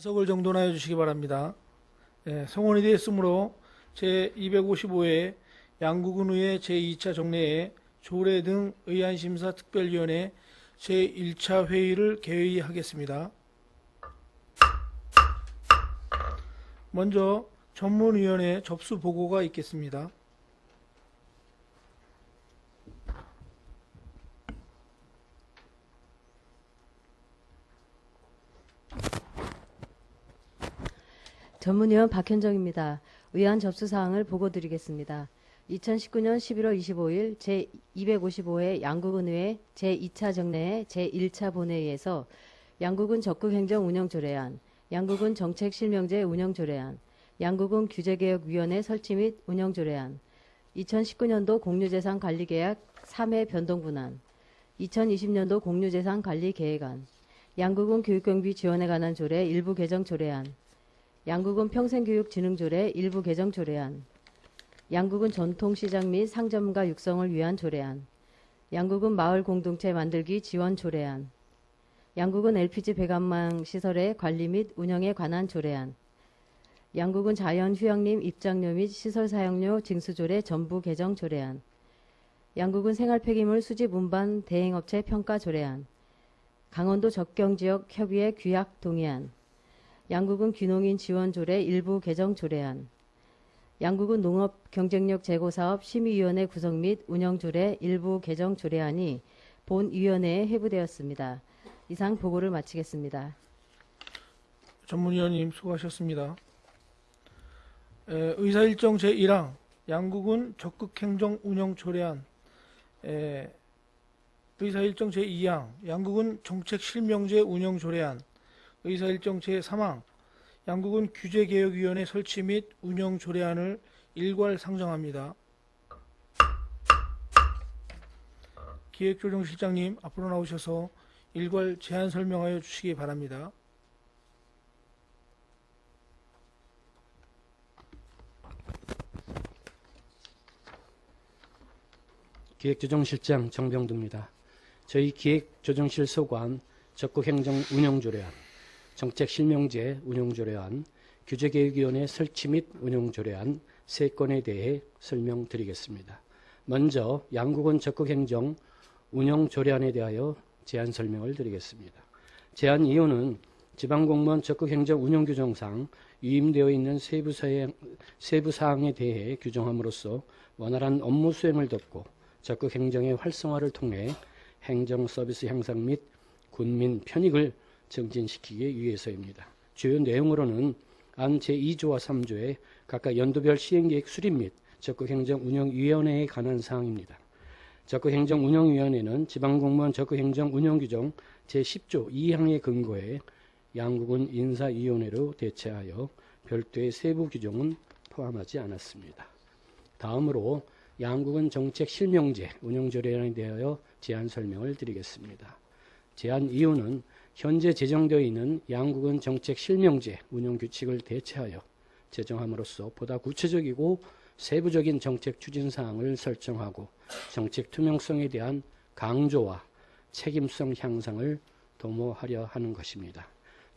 좌석을 정돈하여 주시기 바랍니다. 성원이 되었으므로 제255회 양구군의회 제2차 정례에 조례 등 의안심사 특별위원회 제1차 회의를 개의하겠습니다. 먼저 전문위원회 접수 보고가 있겠습니다. 전문위원 박현정입니다. 의안 접수사항을 보고드리겠습니다. 2019년 11월 25일 제255회 양구군의회 제2차 정례회 제1차 본회의에서 양구군 적극행정 운영조례안, 양구군 정책실명제 운영조례안, 양구군 규제개혁위원회 설치 및 운영조례안, 2019년도 공유재산관리계약 3회 변동분안, 2020년도 공유재산관리계획안, 양구군 교육경비 지원에 관한 조례 일부 개정 조례안, 양구군 평생교육진흥조례 일부 개정 조례안, 양구군 전통시장 및 상점가 육성을 위한 조례안, 양구군 마을공동체 만들기 지원 조례안, 양구군 LPG 배관망 시설의 관리 및 운영에 관한 조례안, 양구군 자연휴양림 입장료 및 시설 사용료 징수조례 전부 개정 조례안, 양구군 생활폐기물 수집 운반 대행업체 평가 조례안, 강원도 적경지역 협의회 규약 동의안, 양구군 귀농인 지원조례 일부 개정 조례안, 양구군 농업 경쟁력 제고사업 심의위원회 구성 및 운영조례 일부 개정 조례안이 본위원회에 회부되었습니다. 이상 보고를 마치겠습니다. 전문위원님 수고하셨습니다. 의사일정 제1항 양구군 적극행정 운영조례안, 의사일정 제2항 양구군 정책실명제 운영조례안, 의사일정 제3항 양구군 규제개혁위원회 설치 및 운영조례안을 일괄 상정합니다. 기획조정실장님 앞으로 나오셔서 일괄 제안 설명하여 주시기 바랍니다. 기획조정실장 정병두입니다. 저희 기획조정실 소관 적극행정운영조례안, 정책실명제 운영조례안, 규제개혁위원회 설치 및 운영조례안 3건에 대해 설명드리겠습니다. 먼저 양구군 적극행정 운영조례안에 대하여 제안 설명을 드리겠습니다. 제안 이유는 지방공무원 적극행정 운영규정상 위임되어 있는 세부사항에 대해 규정함으로써 원활한 업무 수행을 돕고 적극행정의 활성화를 통해 행정서비스 향상 및 군민 편익을 증진시키기 위해서입니다. 주요 내용으로는 안 제2조와 3조의 각각 연도별 시행계획 수립 및 적극행정운영위원회에 관한 사항입니다. 적극행정운영위원회는 지방공무원 적극행정운영규정 제10조 2항에 근거해 양구군 인사위원회로 대체하여 별도의 세부 규정은 포함하지 않았습니다. 다음으로 양구군 정책실명제 운영조례안에 대하여 제안 설명을 드리겠습니다. 제안 이유는 현재 제정되어 있는 양구군 정책실명제 운영규칙을 대체하여 제정함으로써 보다 구체적이고 세부적인 정책 추진사항을 설정하고 정책 투명성에 대한 강조와 책임성 향상을 도모하려 하는 것입니다.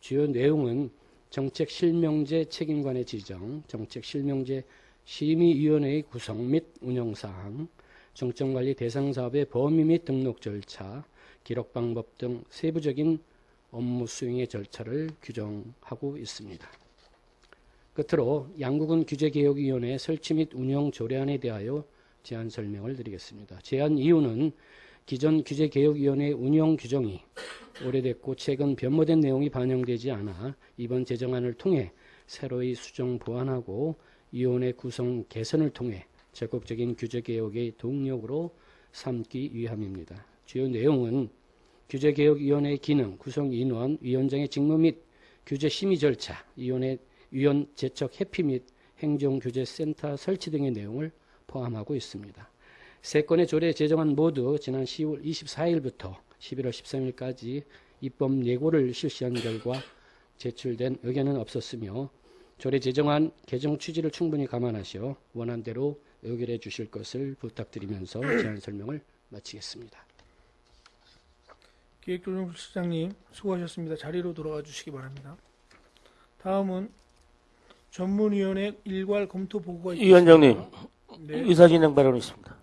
주요 내용은 정책실명제 책임관의 지정, 정책실명제 심의위원회의 구성 및 운영사항, 정책관리 대상 사업의 범위 및 등록 절차, 기록 방법 등 세부적인 업무 수행의 절차를 규정하고 있습니다. 끝으로 양구군 규제개혁위원회 설치 및 운영 조례안에 대하여 제안 설명을 드리겠습니다. 제안 이유는 기존 규제개혁위원회 운영 규정이 오래됐고 최근 변모된 내용이 반영되지 않아 이번 제정안을 통해 새로이 수정 보완하고 위원회 구성 개선을 통해 적극적인 규제개혁의 동력으로 삼기 위함입니다. 주요 내용은 규제개혁위원회의 기능, 구성 인원, 위원장의 직무 및 규제 심의 절차, 위원 제척 회피 및 행정규제센터 설치 등의 내용을 포함하고 있습니다. 3건의 조례 제정안 모두 지난 10월 24일부터 11월 13일까지 입법 예고를 실시한 결과 제출된 의견은 없었으며 조례 제정안 개정 취지를 충분히 감안하시어 원안대로 의결해 주실 것을 부탁드리면서 제안 설명을 마치겠습니다. 기획조정실장님 수고하셨습니다. 자리로 돌아가 주시기 바랍니다. 다음은 전문위원회 일괄 검토 보고가 있습니다. 위원장님, 네, 의사진행 발언이 있습니다.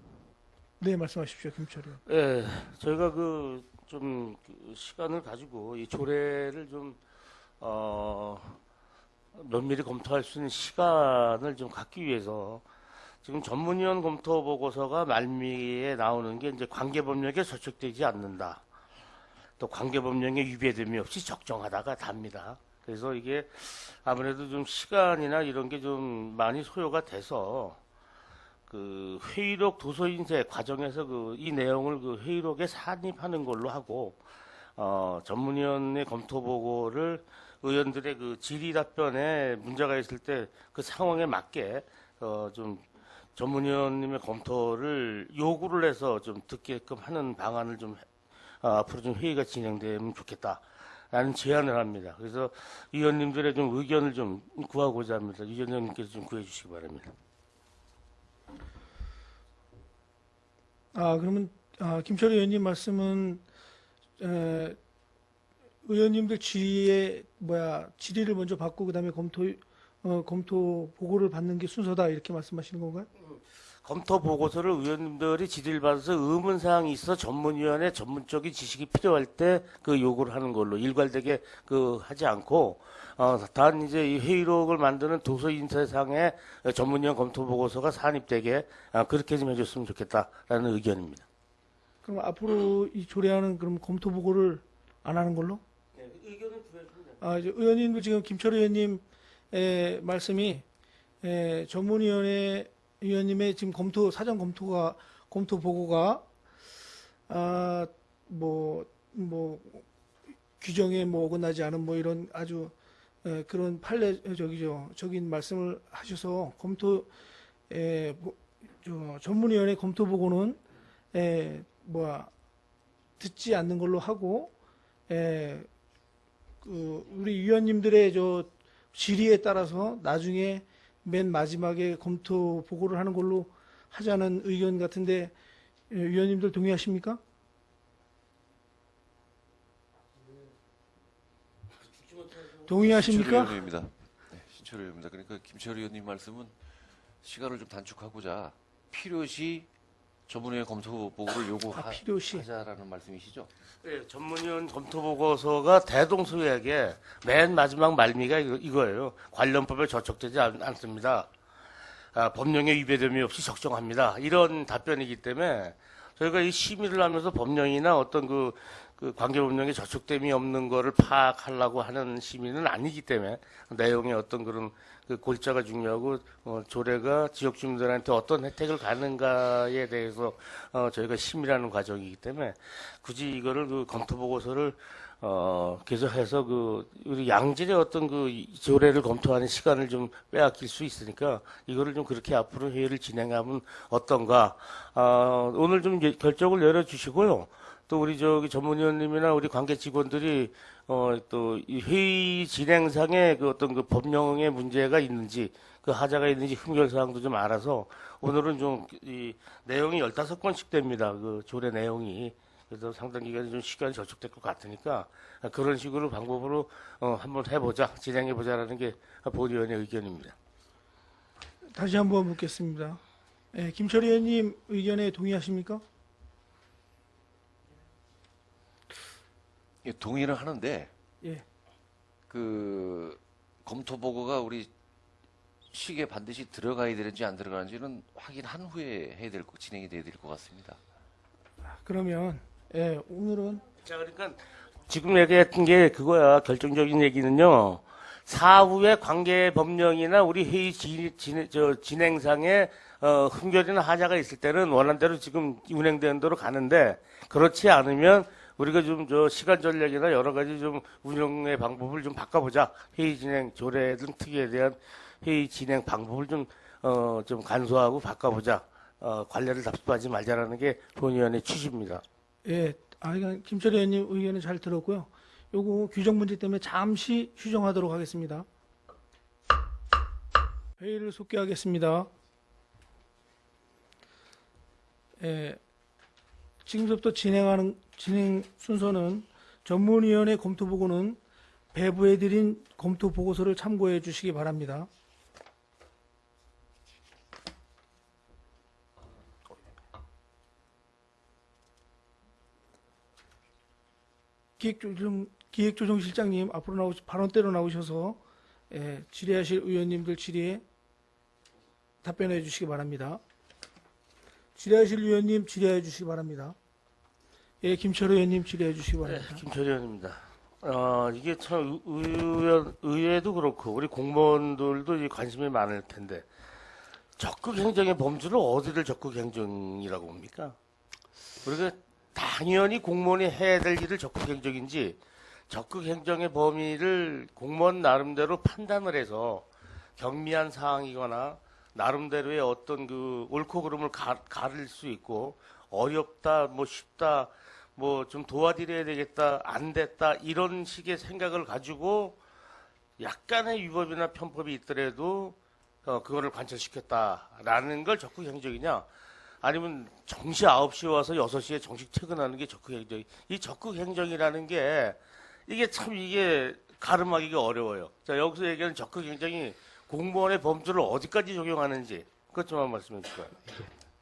네 말씀하십시오, 김철 의원. 예, 저희가 시간을 가지고 이 조례를 면밀히 검토할 수 있는 시간을 좀 갖기 위해서 지금 전문위원 검토 보고서가 말미에 나오는 게 이제 관계법령에 저촉되지 않는다. 또 관계법령에 위배됨이 없이 적정하다가 답니다. 그래서 이게 아무래도 좀 시간이나 이런 게 좀 많이 소요가 돼서 그 회의록 도서인쇄 과정에서 이 내용을 회의록에 산입하는 걸로 하고 전문위원회 검토 보고를 의원들의 질의 답변에 문제가 있을 때 그 상황에 맞게 좀 전문위원님의 검토를 요구를 해서 좀 듣게끔 하는 방안을 앞으로 좀 회의가 진행되면 좋겠다라는 제안을 합니다. 그래서 위원님들의 좀 의견을 좀 구하고자 합니다. 위원장님께서 좀 구해 주시기 바랍니다. 그러면 김철 의원님 말씀은 의원님들 질의를 먼저 받고 그다음에 검토 보고를 받는 게 순서다 이렇게 말씀하시는 건가요? 검토 보고서를 의원님들이 질의를 받아서 의문사항이 있어 전문위원회 전문적인 지식이 필요할 때 요구를 하는 걸로 일괄되게 하지 않고 단 이제 이 회의록을 만드는 도서인쇄상에 전문위원 검토 보고서가 산입되게 그렇게 좀 해줬으면 좋겠다라는 의견입니다. 그럼 앞으로 이 조례안은 그럼 검토 보고를 안 하는 걸로? 네, 의견을 구해줍니다. 이제 의원님도 지금 김철 의원님 말씀이 전문위원회 의원님의 지금 사전 검토 보고가 규정에 어긋나지 않은 이런 아주 그런 적인 말씀을 하셔서 전문위원회 검토 보고는 듣지 않는 걸로 하고 우리 위원님들의 질의에 따라서 나중에 맨 마지막에 검토 보고를 하는 걸로 하자는 의견 같은데 위원님들 동의하십니까? 동의하십니까? 신철 의원입니다. 네, 신철 의원입니다. 그러니까 김철 의원님 말씀은 시간을 좀 단축하고자 필요시 전문위원 검토 보고를 필요시. 요구하자라는 말씀이시죠? 네, 전문위원 검토 보고서가 대동소이하게 맨 마지막 말미가 이거예요. 관련법에 저촉되지 않습니다. 법령에 위배됨이 없이 적정합니다. 이런 답변이기 때문에 저희가 이 심의를 하면서 법령이나 어떤 그 관계법령에 저촉됨이 없는 거를 파악하려고 하는 심의는 아니기 때문에 내용의 어떤 그런 골자가 중요하고 조례가 지역 주민들한테 어떤 혜택을 가는가에 대해서 저희가 심의하는 과정이기 때문에 굳이 이거를 검토 보고서를 계속해서 우리 양질의 어떤 조례를 검토하는 시간을 좀 빼앗길 수 있으니까 이거를 좀 그렇게 앞으로 회의를 진행하면 어떤가. 오늘 좀 결정을 내려주시고요. 또 우리 전문위원님이나 우리 관계 직원들이 또 이 회의 진행상에 어떤 법령의 문제가 있는지 하자가 있는지 흠결 사항도 좀 알아서 오늘은 좀 이 내용이 15건씩 됩니다. 조례 내용이. 그래서 상당 기간이 좀 시간이 저촉될 것 같으니까 그런 식으로 방법으로 한번 해보자, 진행해보자라는 게 본의원의 의견입니다. 다시 한번 묻겠습니다. 김철 의원님 의견에 동의하십니까? 예, 동의를 하는데 예. 검토 보고가 우리 시기에 반드시 들어가야 되는지 안 들어가는지는 확인한 후에 진행이 돼야 될 것 같습니다. 그러면 오늘은 자, 그러니까 지금 얘기했던 게 그거야. 결정적인 얘기는요. 사후에 관계 법령이나 우리 회의 진행상에 흠결이나 하자가 있을 때는 원한대로 지금 운행되는 대로 가는데 그렇지 않으면 우리가 좀 시간 전략이나 여러 가지 좀 운영의 방법을 좀 바꿔보자. 회의 진행 조례 등 특위에 대한 회의 진행 방법을 좀 간소하고 바꿔보자. 관례를 답습하지 말자라는 게 본의원의 취지입니다. 예, 그러니까 김철 의원님 의견은 잘 들었고요. 요거 규정 문제 때문에 잠시 휴정하도록 하겠습니다. 회의를 속개하겠습니다. 지금부터 진행 순서는 전문위원회 검토 보고는 배부해드린 검토 보고서를 참고해 주시기 바랍니다. 기획조정실장님 앞으로 발언대로 나오셔서 질의하실 의원님들 질의에 답변해 주시기 바랍니다. 질의하실 의원님 질의해 주시기 바랍니다. 예, 김철호 의원님 질의해 주시기 바랍니다. 김철희 의원입니다. 이게 참 의회도 그렇고 우리 공무원들도 이 관심이 많을 텐데 적극 행정의 범주를 어디를 적극 행정이라고 봅니까? 우리가 당연히 공무원이 해야 될 일을 적극 행정인지 적극 행정의 범위를 공무원 나름대로 판단을 해서 경미한 사항이거나 나름대로의 어떤 그 옳고 그름을 가릴 수 있고 어렵다, 뭐 쉽다, 뭐 좀 도와드려야 되겠다, 안 됐다 이런 식의 생각을 가지고 약간의 위법이나 편법이 있더라도 그거를 관철시켰다라는 걸 적극 행정이냐? 아니면 정시 9시에 와서 6시에 정식 퇴근하는 게 적극 행정. 이 적극 행정이라는 게 이게 가름하기가 어려워요. 자, 여기서 얘기하는 적극 행정이 공무원의 범주를 어디까지 적용하는지 그것 좀 한번 말씀해 주실까요?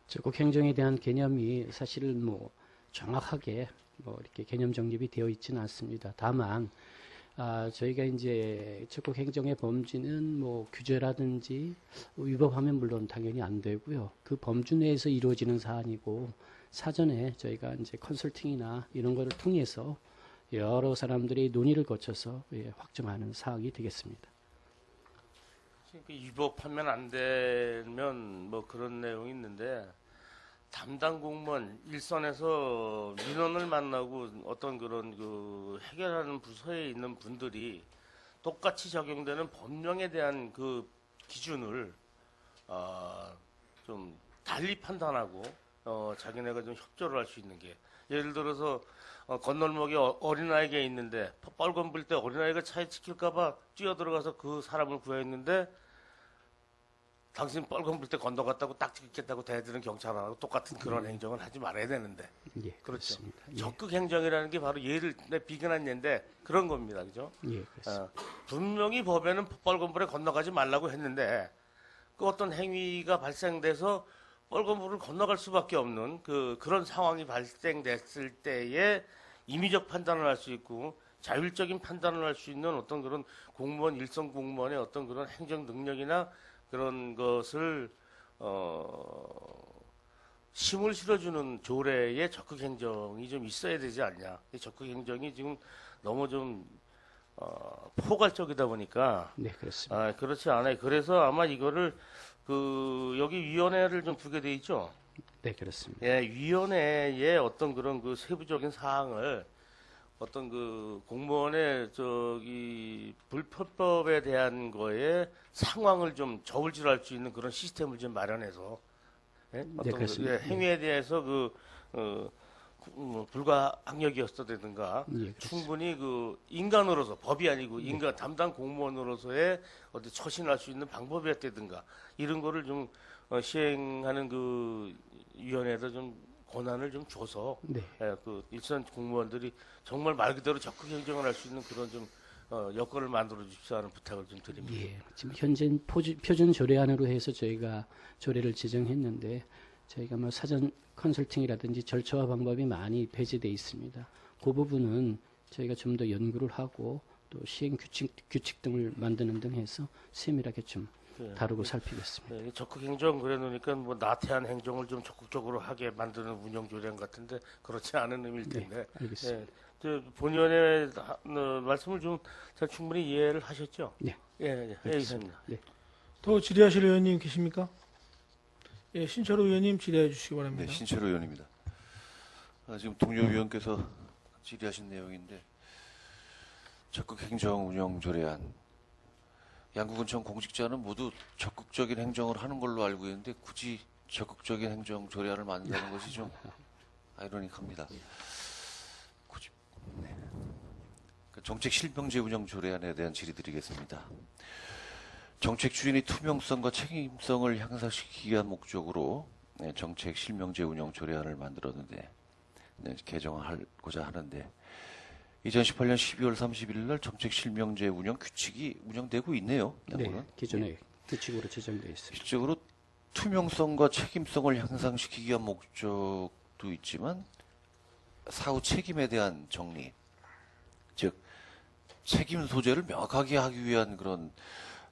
적극 행정에 대한 개념이 사실은 뭐 정확하게 뭐 이렇게 개념 정립이 되어 있지는 않습니다. 다만 저희가 이제 적극 행정의 범주는 뭐 규제라든지 위법하면 물론 당연히 안 되고요. 그 범주 내에서 이루어지는 사안이고 사전에 저희가 이제 컨설팅이나 이런 거를 통해서 여러 사람들이 논의를 거쳐서 확정하는 사항이 되겠습니다. 위법하면 안 되면 뭐 그런 내용이 있는데 담당 공무원 일선에서 민원을 만나고 어떤 그런 그 해결하는 부서에 있는 분들이 똑같이 적용되는 법령에 대한 그 기준을 좀 달리 판단하고 자기네가 좀 협조를 할 수 있는 게 예를 들어서 건널목에 어린아이가 있는데 빨간 불 때 어린아이가 차에 치킬까봐 뛰어들어가서 그 사람을 구했는데 당신 빨간 불 때 건너갔다고 딱 찍겠다고 대드는 경찰하고 똑같은 그런 행정을 하지 말아야 되는데. 예, 그렇죠. 그렇습니다. 예, 적극 행정이라는 게 바로 예를 비근한 예인데 그런 겁니다. 그죠? 예, 그렇습니다. 분명히 법에는 빨간 불에 건너가지 말라고 했는데 그 어떤 행위가 발생돼서 빨간 불을 건너갈 수밖에 없는 그런 상황이 발생됐을 때에 임의적 판단을 할 수 있고 자율적인 판단을 할 수 있는 어떤 그런 공무원 일선 공무원의 어떤 그런 행정 능력이나 그런 것을 힘을 실어주는 조례에 적극 행정이 좀 있어야 되지 않냐. 이 적극 행정이 지금 너무 좀 포괄적이다 보니까 네, 그렇습니다. 그렇지 않아요. 그래서 아마 이거를 여기 위원회를 좀 두게 돼 있죠. 네, 그렇습니다. 예, 위원회의 어떤 그런 그 세부적인 사항을 어떤 그 공무원의 불법에 대한 거에 상황을 좀 저울질할 수 있는 그런 시스템을 좀 마련해서 어떤 그렇습니다. 행위에 대해서 불가항력이었다든가 예, 그렇습니다. 충분히 인간으로서 법이 아니고 인간 담당 공무원으로서의 어디 처신할 수 있는 방법이었다든가 이런 거를 좀 시행하는 그 위원회에다 좀 권한을 좀 줘서 네. 일선 공무원들이 정말 말 그대로 적극 행정을 할 수 있는 그런 좀 여건을 만들어 주십사 하는 부탁을 좀 드립니다. 예, 지금 현재 표준 조례안으로 해서 저희가 조례를 제정했는데 저희가 뭐 사전 컨설팅이라든지 절차와 방법이 많이 배제돼 있습니다. 그 부분은 저희가 좀 더 연구를 하고 또 시행 규칙 등을 만드는 등 해서 세밀하게 좀 다루고 살피겠습니다. 네, 적극 행정 그래 놓으니까 뭐 나태한 행정을 좀 적극적으로 하게 만드는 운영 조례안 같은데 그렇지 않은 의미일 텐데. 네, 알겠습니다. 본위원의 말씀을 좀 잘 충분히 이해를 하셨죠? 네. 예, 이상입니다. 네. 더 질의하실 의원님 계십니까? 예, 신철호 의원님 질의해 주시기 네, 바랍니다. 신철호 의원입니다. 지금 동료 위원께서 질의하신 내용인데 적극 행정 운영 조례안 양구군청 공직자는 모두 적극적인 행정을 하는 걸로 알고 있는데 굳이 적극적인 행정 조례안을 만든다는 것이 좀 아이러니합니다. 굳이 정책 실명제 운영 조례안에 대한 질의드리겠습니다. 정책 추진의 투명성과 책임성을 향상시키기 위한 목적으로 정책 실명제 운영 조례안을 만들었는데 개정하고자 하는데 2018년 12월 31일 날 정책 실명제 운영 규칙이 운영되고 있네요. 양구는. 네, 기존에 규칙으로 제정되어 있습니다. 실적으로 투명성과 책임성을 향상시키기 위한 목적도 있지만 사후 책임에 대한 정리, 즉 책임 소재를 명확하게 하기 위한 그런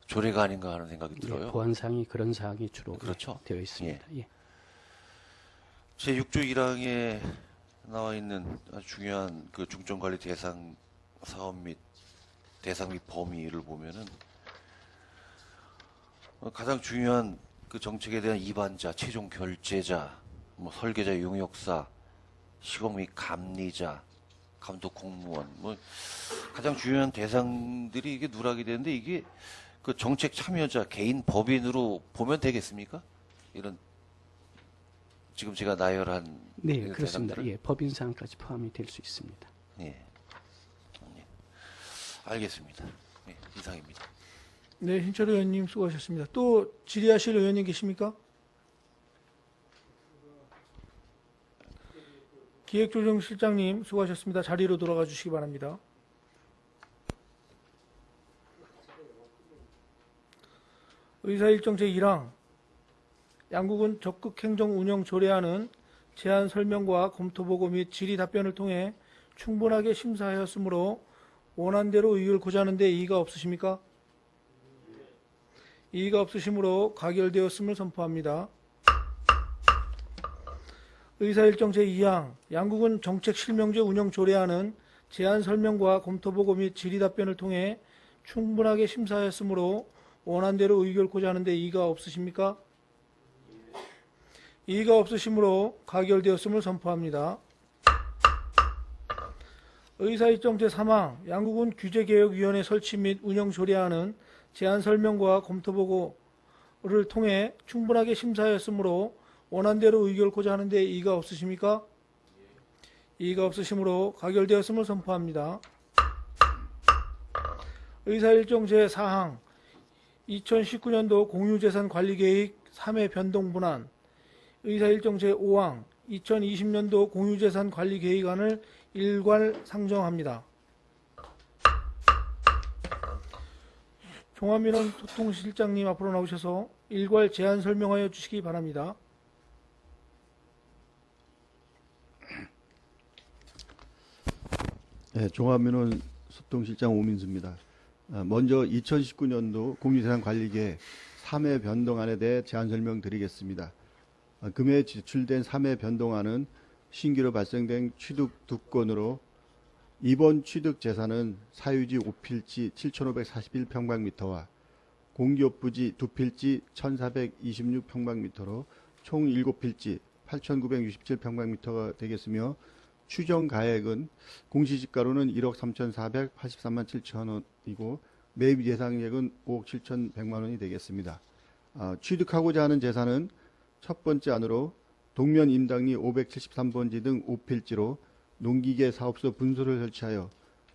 조례가 아닌가 하는 생각이 예, 들어요. 보안 사항이 그런 사항이 주로 그렇죠. 되어 있습니다. 예. 제6조 1항에 나와 있는 아주 중요한 그 중점관리 대상 사업 및 대상 및 범위를 보면은 가장 중요한 그 정책에 대한 입안자, 최종 결재자, 뭐 설계자, 용역사, 시공 및 감리자, 감독 공무원, 뭐 가장 중요한 대상들이 이게 누락이 되는데 이게 그 정책 참여자, 개인 법인으로 보면 되겠습니까? 이런 지금 제가 나열한 네, 이 그렇습니다. 대상들을? 예, 법인 사항까지 포함이 될 수 있습니다. 예. 예. 알겠습니다. 예, 이상입니다. 네, 신철 의원님 수고하셨습니다. 또 질의하실 의원님 계십니까? 기획조정실장님 수고하셨습니다. 자리로 돌아가 주시기 바랍니다. 의사일정 제1항 양국은 적극 행정 운영 조례안은 제안 설명과 검토 보고 및 질의 답변을 통해 충분하게 심사하였으므로 원안대로 의결고자 하는데 이의가 없으십니까? 이의가 없으시므로 가결되었음을 선포합니다. 의사일정 제2항 양국은 정책 실명제 운영 조례안은 제안 설명과 검토 보고 및 질의 답변을 통해 충분하게 심사하였으므로 원안대로 의결고자 하는데 이의가 없으십니까? 이의가 없으시므로 가결되었음을 선포합니다. 의사일정 제3항 양국은 규제개혁위원회 설치 및 운영 조례안은 제안 설명과 검토 보고를 통해 충분하게 심사하였으므로 원안대로 의결고자 하는데 이의가 없으십니까? 이의가 없으시므로 가결되었음을 선포합니다. 의사일정 제4항 2019년도 공유재산관리계획 3회 변동분한 의사일정 제5항 2020년도 공유재산관리계획안을 일괄 상정합니다. 종합민원 소통실장님 앞으로 나오셔서 일괄 제안 설명하여 주시기 바랍니다. 네, 종합민원 소통실장 오민수입니다. 먼저 2019년도 공유재산관리계획 3회 변동안에 대해 제안 설명드리겠습니다. 금해 제출된 3회 변동안은 신규로 발생된 취득 2건으로 이번 취득 재산은 사유지 5필지 7,541평방미터와 공기업 부지 2필지 1,426평방미터로 총 7필지 8,967평방미터가 되겠으며 추정 가액은 공시지가로는 1억 3,483만 7천 원이고 매입 예상액은 5억 7,100만 원이 되겠습니다. 취득하고자 하는 재산은 첫 번째 안으로 동면 임당리 573번지 등 5필지로 농기계 사업소 분소를 설치하여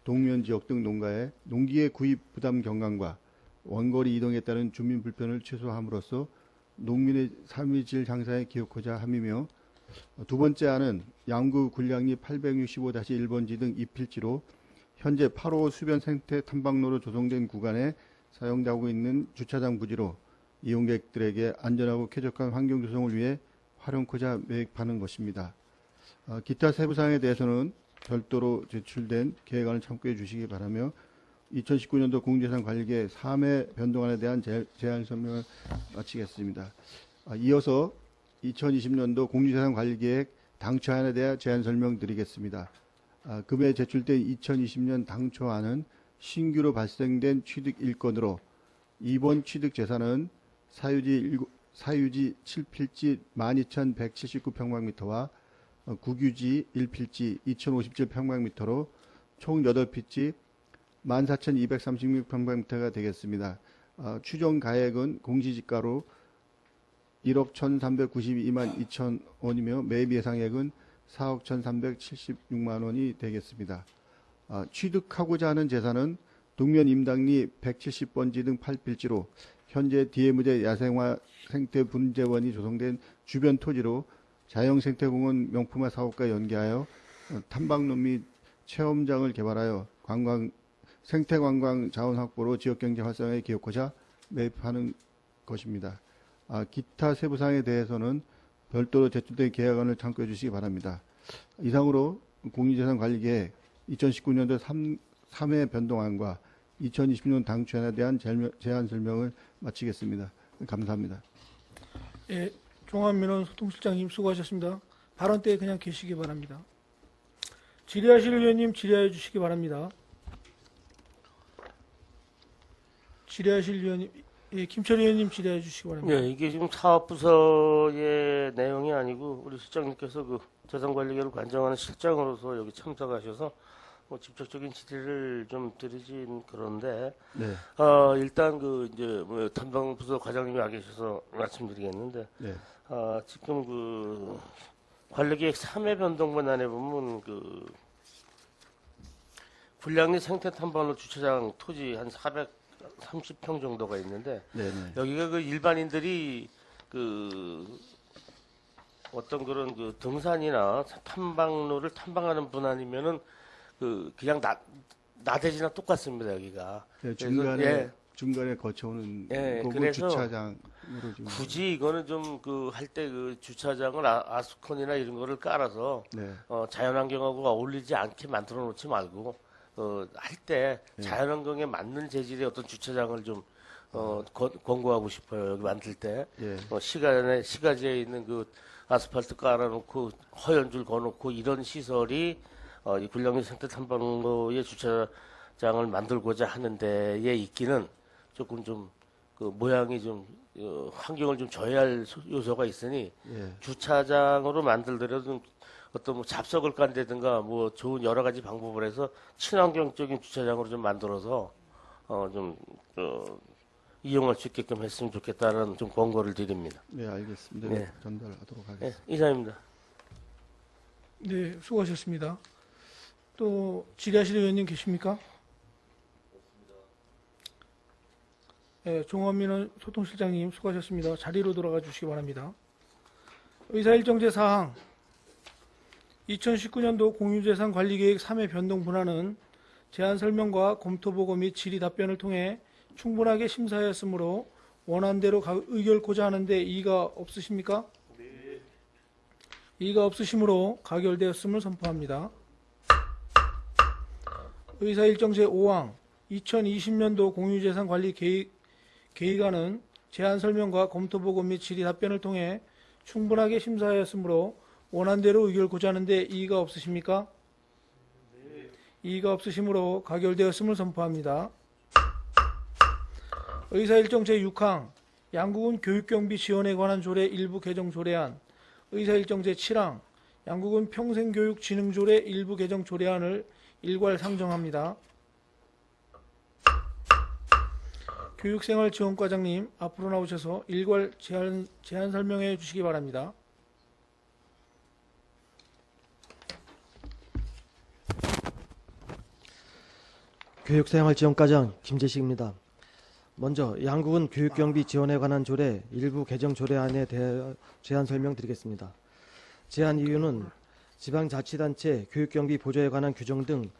동면 지역 등 농가에 농기계 구입 부담 경감과 원거리 이동에 따른 주민 불편을 최소함으로써 농민의 삶의 질 향상에 기여하고자 함이며 두 번째 안은 양구 군량리 865-1번지 등 2필지로 현재 8호 수변 생태 탐방로로 조성된 구간에 사용되고 있는 주차장 부지로 이용객들에게 안전하고 쾌적한 환경 조성을 위해 활용코자 매입하는 것입니다. 기타 세부사항에 대해서는 별도로 제출된 계획안을 참고해 주시기 바라며 2019년도 공유재산관리계획 3회 변동안에 대한 제안 설명을 마치겠습니다. 이어서 2020년도 공유재산관리계획 당초안에 대한 제안 설명드리겠습니다. 금해 제출된 2020년 당초안은 신규로 발생된 취득 1건으로 이번 취득 재산은 사유지 7필지 12,179평방미터와 국유지 1필지 2,057평방미터로 총 8필지 14,236평방미터가 되겠습니다. 추정 가액은 공시지가로 1억 1,392만 2천 원이며 매입 예상액은 4억 1,376만 원이 되겠습니다. 취득하고자 하는 재산은 동면 임당리 170번지 등 8필지로 현재 디에무제 야생화 생태분재원이 조성된 주변 토지로 자연생태공원 명품화 사업과 연계하여 탐방로 및 체험장을 개발하여 생태관광 자원 확보로 지역경제 활성화에 기여하고자 매입하는 것입니다. 기타 세부 사항에 대해서는 별도로 제출된 계약안을 참고해 주시기 바랍니다. 이상으로 공유재산관리계획 2019년도 3회 변동안과 2020년 당초안에 대한 제안 설명을 마치겠습니다. 감사합니다. 예, 종합민원 소통실장님 수고하셨습니다. 발언 때 그냥 계시기 바랍니다. 질의하실 의원님 질의해 주시기 바랍니다. 질의하실 의원님, 예, 김철희 의원님 질의해 주시기 바랍니다. 예, 이게 지금 사업부서의 내용이 아니고 우리 실장님께서 그 재산관리계를 관장하는 실장으로서 여기 참석하셔서 뭐 직접적인 질의를 좀 드리진 그런데 네, 일단 그 이제 뭐 탐방부서 과장님이 와 계셔서 말씀드리겠는데 네, 지금 그 관리계획 3회 변동본 안에 보면 그 군량리 생태탐방로 주차장 토지 한 430평 정도가 있는데 네, 네. 여기가 그 일반인들이 그 어떤 그런 그 등산이나 탐방로를 탐방하는 분 아니면은 그 그냥 나대지나 똑같습니다 여기가. 네, 그래서, 중간에 거쳐오는 예, 고급 그래서 주차장으로 지금. 굳이 이거는 좀 그 할 때 그 주차장을 아스콘이나 이런 거를 깔아서 네, 자연환경하고 어울리지 않게 만들어 놓지 말고 할 때 네. 자연환경에 맞는 재질의 어떤 주차장을 좀 권고하고 싶어요. 여기 만들 때 예, 시가지에 있는 그 아스팔트 깔아놓고 허연 줄 거놓고 이런 시설이 이 군량리 생태탐방로의 주차장을 만들고자 하는 데에 있기는 조금 좀 그 모양이 좀 환경을 좀 저해할 요소가 있으니 예, 주차장으로 만들더라도 어떤 뭐 잡석을 깐다든가 뭐 좋은 여러 가지 방법을 해서 친환경적인 주차장으로 좀 만들어서 이용할 수 있게끔 했으면 좋겠다는 좀 권고를 드립니다. 네, 알겠습니다. 네. 전달하도록 네, 하겠습니다. 이상입니다. 네, 수고하셨습니다. 또 질의하실 의원님 계십니까? 예, 종합민원 소통실장님 수고하셨습니다. 자리로 돌아가 주시기 바랍니다. 의사일정제 사항 2019년도 공유재산관리계획 3회 변동 분안은 제안 설명과 검토보고 및 질의 답변을 통해 충분하게 심사하였으므로 원안대로 의결코자 하는데 이의가 없으십니까? 네. 이의가 없으시므로 가결되었음을 선포합니다. 의사일정제 5항 2020년도 공유재산관리 계획안은 제안 설명과 검토보고 및 질의 답변을 통해 충분하게 심사하였으므로 원안대로 의결코자 하는데 이의가 없으십니까? 네. 이의가 없으시므로 가결되었음을 선포합니다. 의사일정 제6항 양국은 교육경비 지원에 관한 조례 일부 개정 조례안, 의사일정 제7항 양국은 평생교육진흥조례 일부 개정 조례안을 일괄 상정합니다. 교육생활지원과장님 앞으로 나오셔서 일괄 제안 설명해 주시기 바랍니다. 교육생활지원과장 김재식입니다. 먼저 양국은 교육경비 지원에 관한 조례 일부 개정 조례안에 대해 제안 설명드리겠습니다. 제안 이유는 지방자치단체 교육경비 보조에 관한 규정 등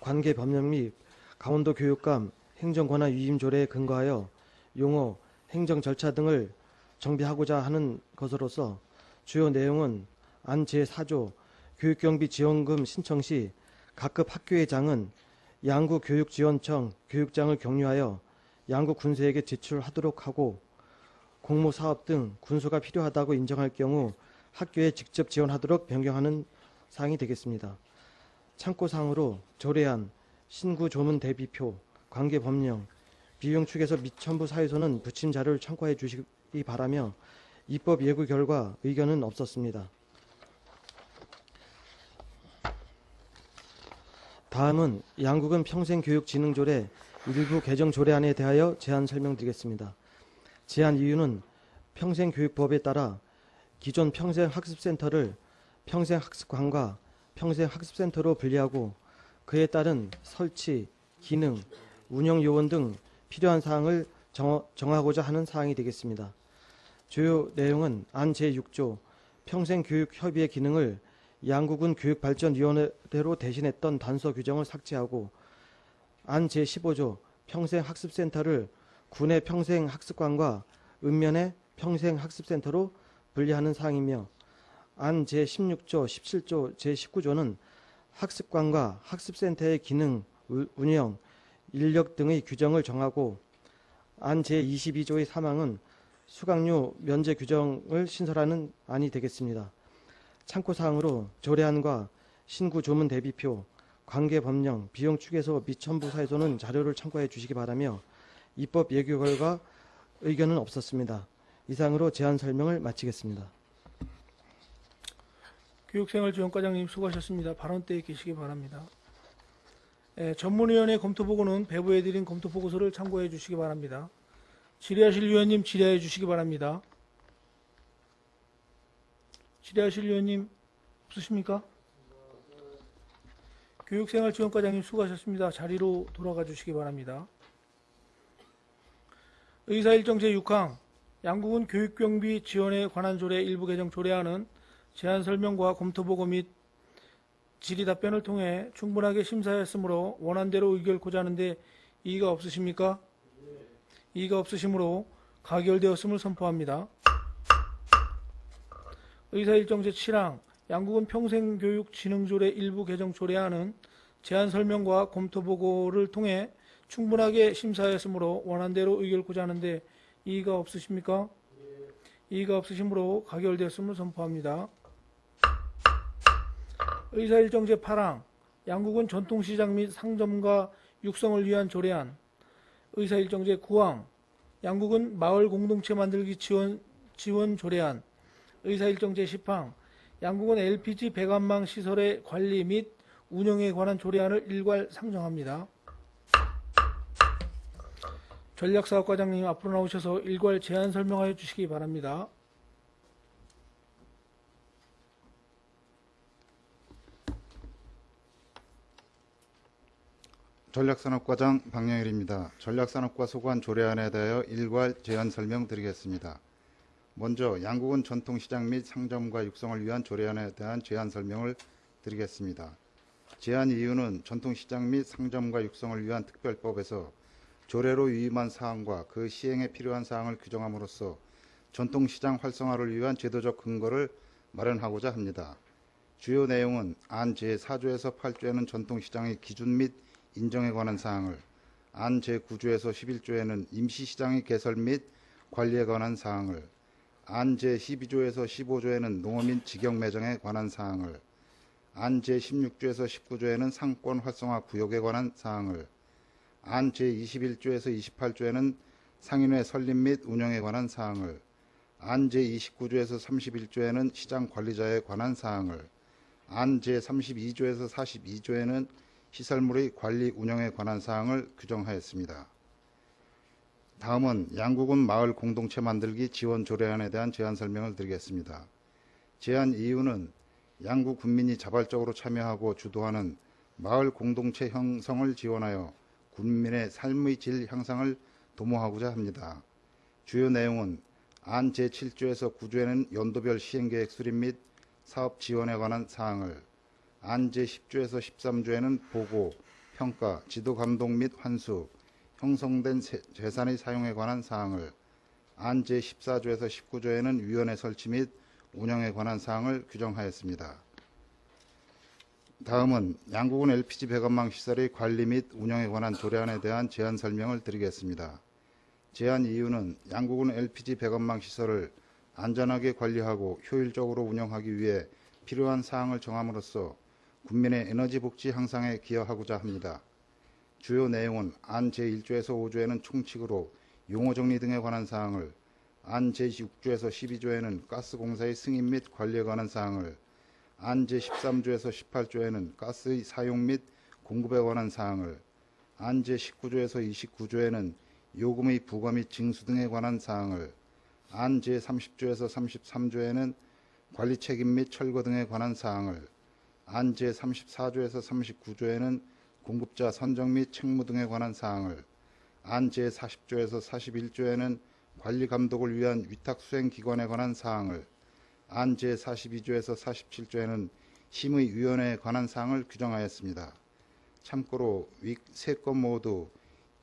관계 법령 및 강원도 교육감 행정권한 위임 조례에 근거하여 용어, 행정 절차 등을 정비하고자 하는 것으로서 주요 내용은 안 제4조 교육경비 지원금 신청 시 각급 학교회장은 양구 교육지원청 교육장을 격려하여 양구 군수에게 제출하도록 하고 공모사업 등 군수가 필요하다고 인정할 경우 학교에 직접 지원하도록 변경하는 사항이 되겠습니다. 참고사항으로 조례안, 신구 조문 대비표, 관계 법령, 비용 축에서 및 첨부 사유서는 부침 자료를 참고해 주시기 바라며 입법 예고 결과 의견은 없었습니다. 다음은 양국은 평생교육진흥조례 일부 개정 조례안에 대하여 제안 설명드리겠습니다. 제안 이유는 평생교육법에 따라 기존 평생학습센터를 평생학습관과 평생학습센터로 분리하고 그에 따른 설치, 기능, 운영 요원 등 필요한 사항을 정하고자 하는 사항이 되겠습니다. 주요 내용은 안 제6조 평생교육협의회 기능을 양구군 교육발전위원회로 대신했던 단서 규정을 삭제하고 안 제15조 평생학습센터를 군의 평생학습관과 읍면의 평생학습센터로 분리하는 사항이며 안 제16조, 17조, 제19조는 학습관과 학습센터의 기능, 운영, 인력 등의 규정을 정하고 안 제22조의 사망은 수강료 면제 규정을 신설하는 안이 되겠습니다. 참고사항으로 조례안과 신구 조문 대비표, 관계 법령, 비용 추계서 및 첨부 사유서는 자료를 참고해 주시기 바라며 입법 예규 결과 의견은 없었습니다. 이상으로 제안 설명을 마치겠습니다. 교육생활지원과장님 수고하셨습니다. 발언대에 계시기 바랍니다. 전문위원회 검토보고는 배부해드린 검토보고서를 참고해 주시기 바랍니다. 질의하실 위원님 질의해 주시기 바랍니다. 질의하실 위원님 없으십니까? 교육생활지원과장님 수고하셨습니다. 자리로 돌아가 주시기 바랍니다. 의사일정 제6항 양국은 교육경비 지원에 관한 조례 일부 개정 조례안은 제안 설명과 검토보고 및 질의 답변을 통해 충분하게 심사하였으므로 원안대로 의결코자 하는데 이의가 없으십니까? 이의가 없으시므로 가결되었음을 선포합니다. 의사일정 제7항 양국은 평생교육진흥조례 일부 개정 조례안은 제안 설명과 검토보고를 통해 충분하게 심사하였으므로 원안대로 의결코자 하는데 이의가 없으십니까? 이의가 없으시므로 가결되었음을 선포합니다. 의사일정 제8항 양국은 전통시장 및 상점가 육성을 위한 조례안 의사일정 제9항 양국은 마을 공동체 만들기 지원 조례안 의사일정 제10항 양국은 LPG 배관망 시설의 관리 및 운영에 관한 조례안을 일괄 상정합니다. 전략사업과장님 앞으로 나오셔서 일괄 제안 설명하여 주시기 바랍니다. 전략산업과장 박영일입니다. 전략산업과 소관 조례안에 대하여 일괄 제안 설명드리겠습니다. 먼저 양국은 전통시장 및 상점가 육성을 위한 조례안에 대한 제안 설명을 드리겠습니다. 제안 이유는 전통시장 및 상점가 육성을 위한 특별법에서 조례로 위임한 사항과 그 시행에 필요한 사항을 규정함으로써 전통시장 활성화를 위한 제도적 근거를 마련하고자 합니다. 주요 내용은 안 제4조에서 8조에는 전통시장의 기준 및 인정에 관한 사항을, 안 제9조에서 11조에는 임시시장의 개설 및 관리에 관한 사항을, 안 제12조에서 15조에는 농업 및 직영매장에 관한 사항을, 안 제16조에서 19조에는 상권 활성화 구역에 관한 사항을, 안 제21조에서 28조에는 상인회 설립 및 운영에 관한 사항을, 안 제29조에서 31조에는 시장 관리자에 관한 사항을, 안 제32조에서 42조에는 시설물의 관리 운영에 관한 사항을 규정하였습니다. 다음은 양국은 마을 공동체 만들기 지원 조례안에 대한 제안 설명을 드리겠습니다. 제안 이유는 양구 군민이 자발적으로 참여하고 주도하는 마을 공동체 형성을 지원하여 군민의 삶의 질 향상을 도모하고자 합니다. 주요 내용은 안 제7조에서 9조에는 연도별 시행계획 수립 및 사업 지원에 관한 사항을, 안 제10조에서 13조에는 보고, 평가, 지도 감독 및 환수, 형성된 재산의 사용에 관한 사항을, 안 제14조에서 19조에는 위원회 설치 및 운영에 관한 사항을 규정하였습니다. 다음은 양국은 LPG 배관망 시설의 관리 및 운영에 관한 조례안에 대한 제안 설명을 드리겠습니다. 제안 이유는 양국은 LPG 배관망 시설을 안전하게 관리하고 효율적으로 운영하기 위해 필요한 사항을 정함으로써 국민의 에너지 복지 향상에 기여하고자 합니다. 주요 내용은 안 제1조에서 5조에는 총칙으로 용어 정리 등에 관한 사항을, 안 제6조에서 12조에는 가스공사의 승인 및 관리에 관한 사항을, 안 제13조에서 18조에는 가스의 사용 및 공급에 관한 사항을, 안 제19조에서 29조에는 요금의 부과 및 징수 등에 관한 사항을, 안 제30조에서 33조에는 관리 책임 및 철거 등에 관한 사항을, 안 제34조에서 39조에는 공급자 선정 및 책무 등에 관한 사항을, 안 제40조에서 41조에는 관리 감독을 위한 위탁 수행 기관에 관한 사항을, 안 제42조에서 47조에는 심의위원회에 관한 사항을 규정하였습니다. 참고로 위 세 건 모두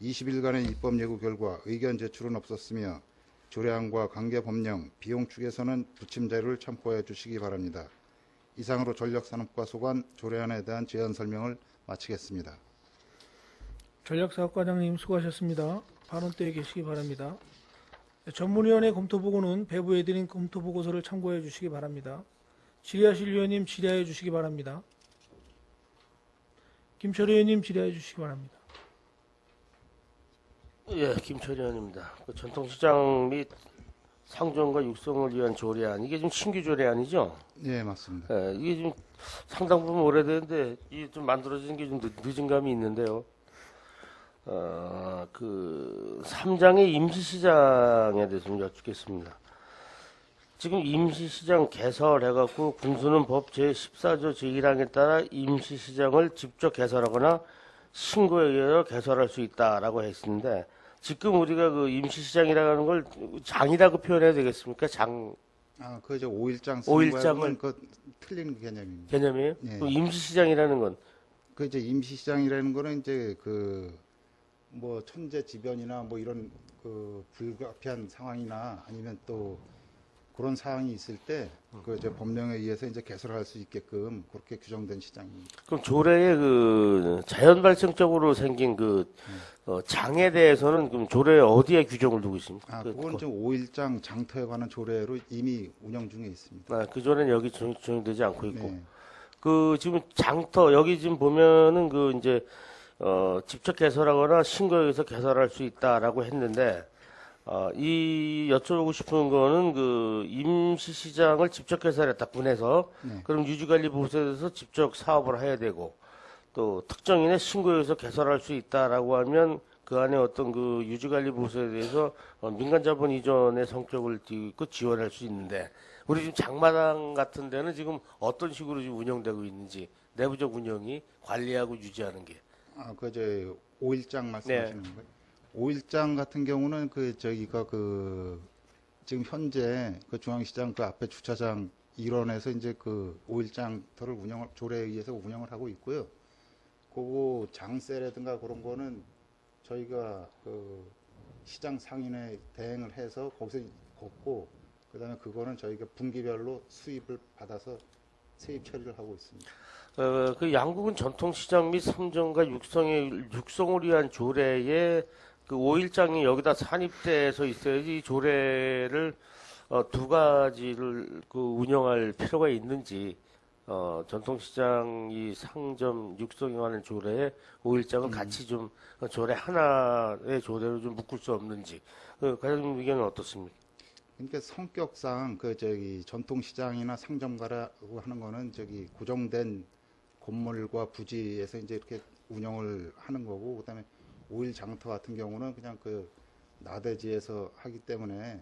20일간의 입법 예고 결과 의견 제출은 없었으며 조례안과 관계 법령, 비용 축에서는 부침 자료를 참고해 주시기 바랍니다. 이상으로 전력산업과 소관 조례안에 대한 제안 설명을 마치겠습니다. 전략사업과장님 수고하셨습니다. 발언대에 계시기 바랍니다. 전문위원회 검토보고는 배부해 드린 검토보고서를 참고해 주시기 바랍니다. 질의하실 위원님 질의해 주시기 바랍니다. 김철희 의원님 질의해 주시기 바랍니다. 예, 김철희 의원입니다. 그 전통시장 및 상존과 육성을 위한 조례안, 이게 좀 신규 조례안이죠? 예, 맞습니다. 예, 이게 좀 상당 부분 오래됐는데 이게 좀 만들어지는 게 좀 늦은 감이 있는데요. 그 3장의 임시시장에 대해서 좀 여쭙겠습니다. 지금 임시시장 개설해갖고 군수는 법 제14조 제1항에 따라 임시시장을 직접 개설하거나 신고에 의하여 개설할 수 있다라고 했는데, 지금 우리가 그 임시시장이라는 걸 장이라고 표현해야 되겠습니까? 장 그 이제 5일장 쓰는 5일장을 거하고는 그 틀린 개념입니다. 개념이에요? 예. 그럼 임시시장이라는 건 그 이제 임시시장이라는 거는 이제 그 뭐 천재지변이나 뭐 이런 그 불가피한 상황이나 아니면 또 그런 사항이 있을 때 그 이제 법령에 의해서 이제 개설할 수 있게끔 그렇게 규정된 시장입니다. 그럼 조례의 그 자연 발생적으로 생긴 그 장에 대해서는 그럼 조례 어디에 규정을 두고 있습니까? 그건 지금 5일장 장터에 관한 조례로 이미 운영 중에 있습니다. 그 전에는 여기 적용되지 않고 있고. 네. 그 지금 장터 여기 지금 보면은 그 이제 직접 개설하거나 신고에 의해서 개설할 수 있다라고 했는데, 이 여쭤보고 싶은 거는 그 임시시장을 직접 개설했다 군에서, 네. 그럼 유지관리부서에 대해서 직접 사업을 해야 되고, 또 특정인의 신고에 의해서 개설할 수 있다라고 하면 그 안에 어떤 그 유지관리부서에 대해서 민간자본 이전의 성격을 띠고 지원할 수 있는데, 우리 지금 장마당 같은 데는 지금 어떤 식으로 지금 운영되고 있는지, 내부적 운영이 관리하고 유지하는 게. 그 이제 5일장 말씀하시는 거예요? 5일장 같은 경우는 그 저기가 그 지금 현재 그 중앙시장 그 앞에 주차장 일원에서 이제 그 5일장터를 조례에 의해서 운영을 하고 있고요. 그거 장세라든가 그런 거는 저희가 그 시장 상인회 대행을 해서 거기서 걷고, 그다음에 그거는 저희가 분기별로 수입을 받아서 세입 처리를 하고 있습니다. 그 양국은 전통시장 및 상점과 육성을 위한 조례에 그 5일장이 여기다 산입돼서 있어야지 조례를 두 가지를 그 운영할 필요가 있는지, 전통시장 이 상점 육성에 관한 조례에 5일장을 같이 좀 조례 하나의 조례로 좀 묶을 수 없는지, 과장님 의견은 어떻습니까? 그러니까 성격상 그 저기 전통시장이나 상점가라고 하는 거는 저기 고정된 건물과 부지에서 이제 이렇게 운영을 하는 거고, 그다음에 5일 장터 같은 경우는 그냥 그 나대지에서 하기 때문에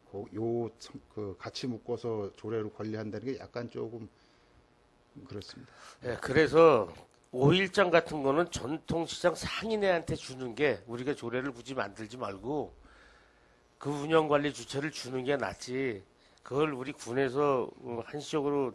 그 같이 묶어서 조례로 관리한다는 게 약간 조금 그렇습니다. 네, 그래서 5일장 같은 거는 전통시장 상인회한테 주는 게, 우리가 조례를 굳이 만들지 말고 그 운영관리 주체를 주는 게 낫지, 그걸 우리 군에서 한시적으로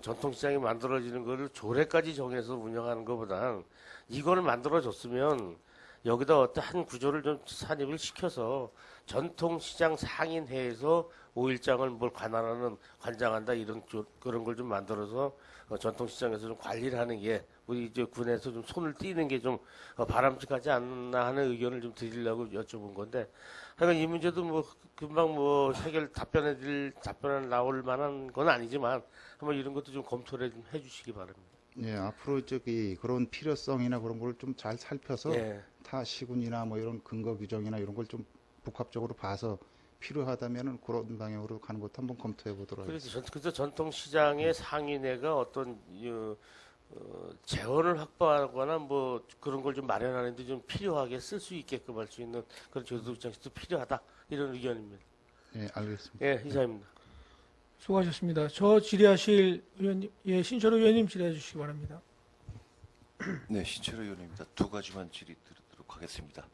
전통시장이 만들어지는 거를 조례까지 정해서 운영하는 것보단 이거를 만들어줬으면 여기다 어떤 한 구조를 좀 산입을 시켜서 전통시장 상인회에서 5일장을 뭘 관장한다 이런 그런 걸 좀 만들어서 전통시장에서 좀 관리를 하는 게, 우리 이제 군에서 좀 손을 띄는 게 좀 바람직하지 않나 하는 의견을 좀 드리려고 여쭤본 건데, 하여간 이 문제도 뭐 금방 뭐 답변을 나올 만한 건 아니지만 한번 이런 것도 좀 검토를 좀 해주시기 바랍니다. 예, 앞으로 저기 그런 필요성이나 그런 걸 좀 잘 살펴서 예. 타 시군이나 뭐 이런 근거 규정이나 이런 걸 좀 복합적으로 봐서 필요하다면은 그런 방향으로 가는 것도 한번 검토해 보도록 하겠습니다. 그래서 전통시장의 상인회가 어떤 재원을 확보하거나 뭐 그런 걸 좀 마련하는데 좀 필요하게 쓸 수 있게끔 할 수 있는 그런 제도 입장에서도 필요하다, 이런 의견입니다. 예, 알겠습니다. 예, 이상입니다. 수고하셨습니다. 저 질의하실 의원님, 신철호 의원님 질의해 주시기 바랍니다. 네, 신철호 의원입니다. 두 가지만 질의 드리도록 하겠습니다.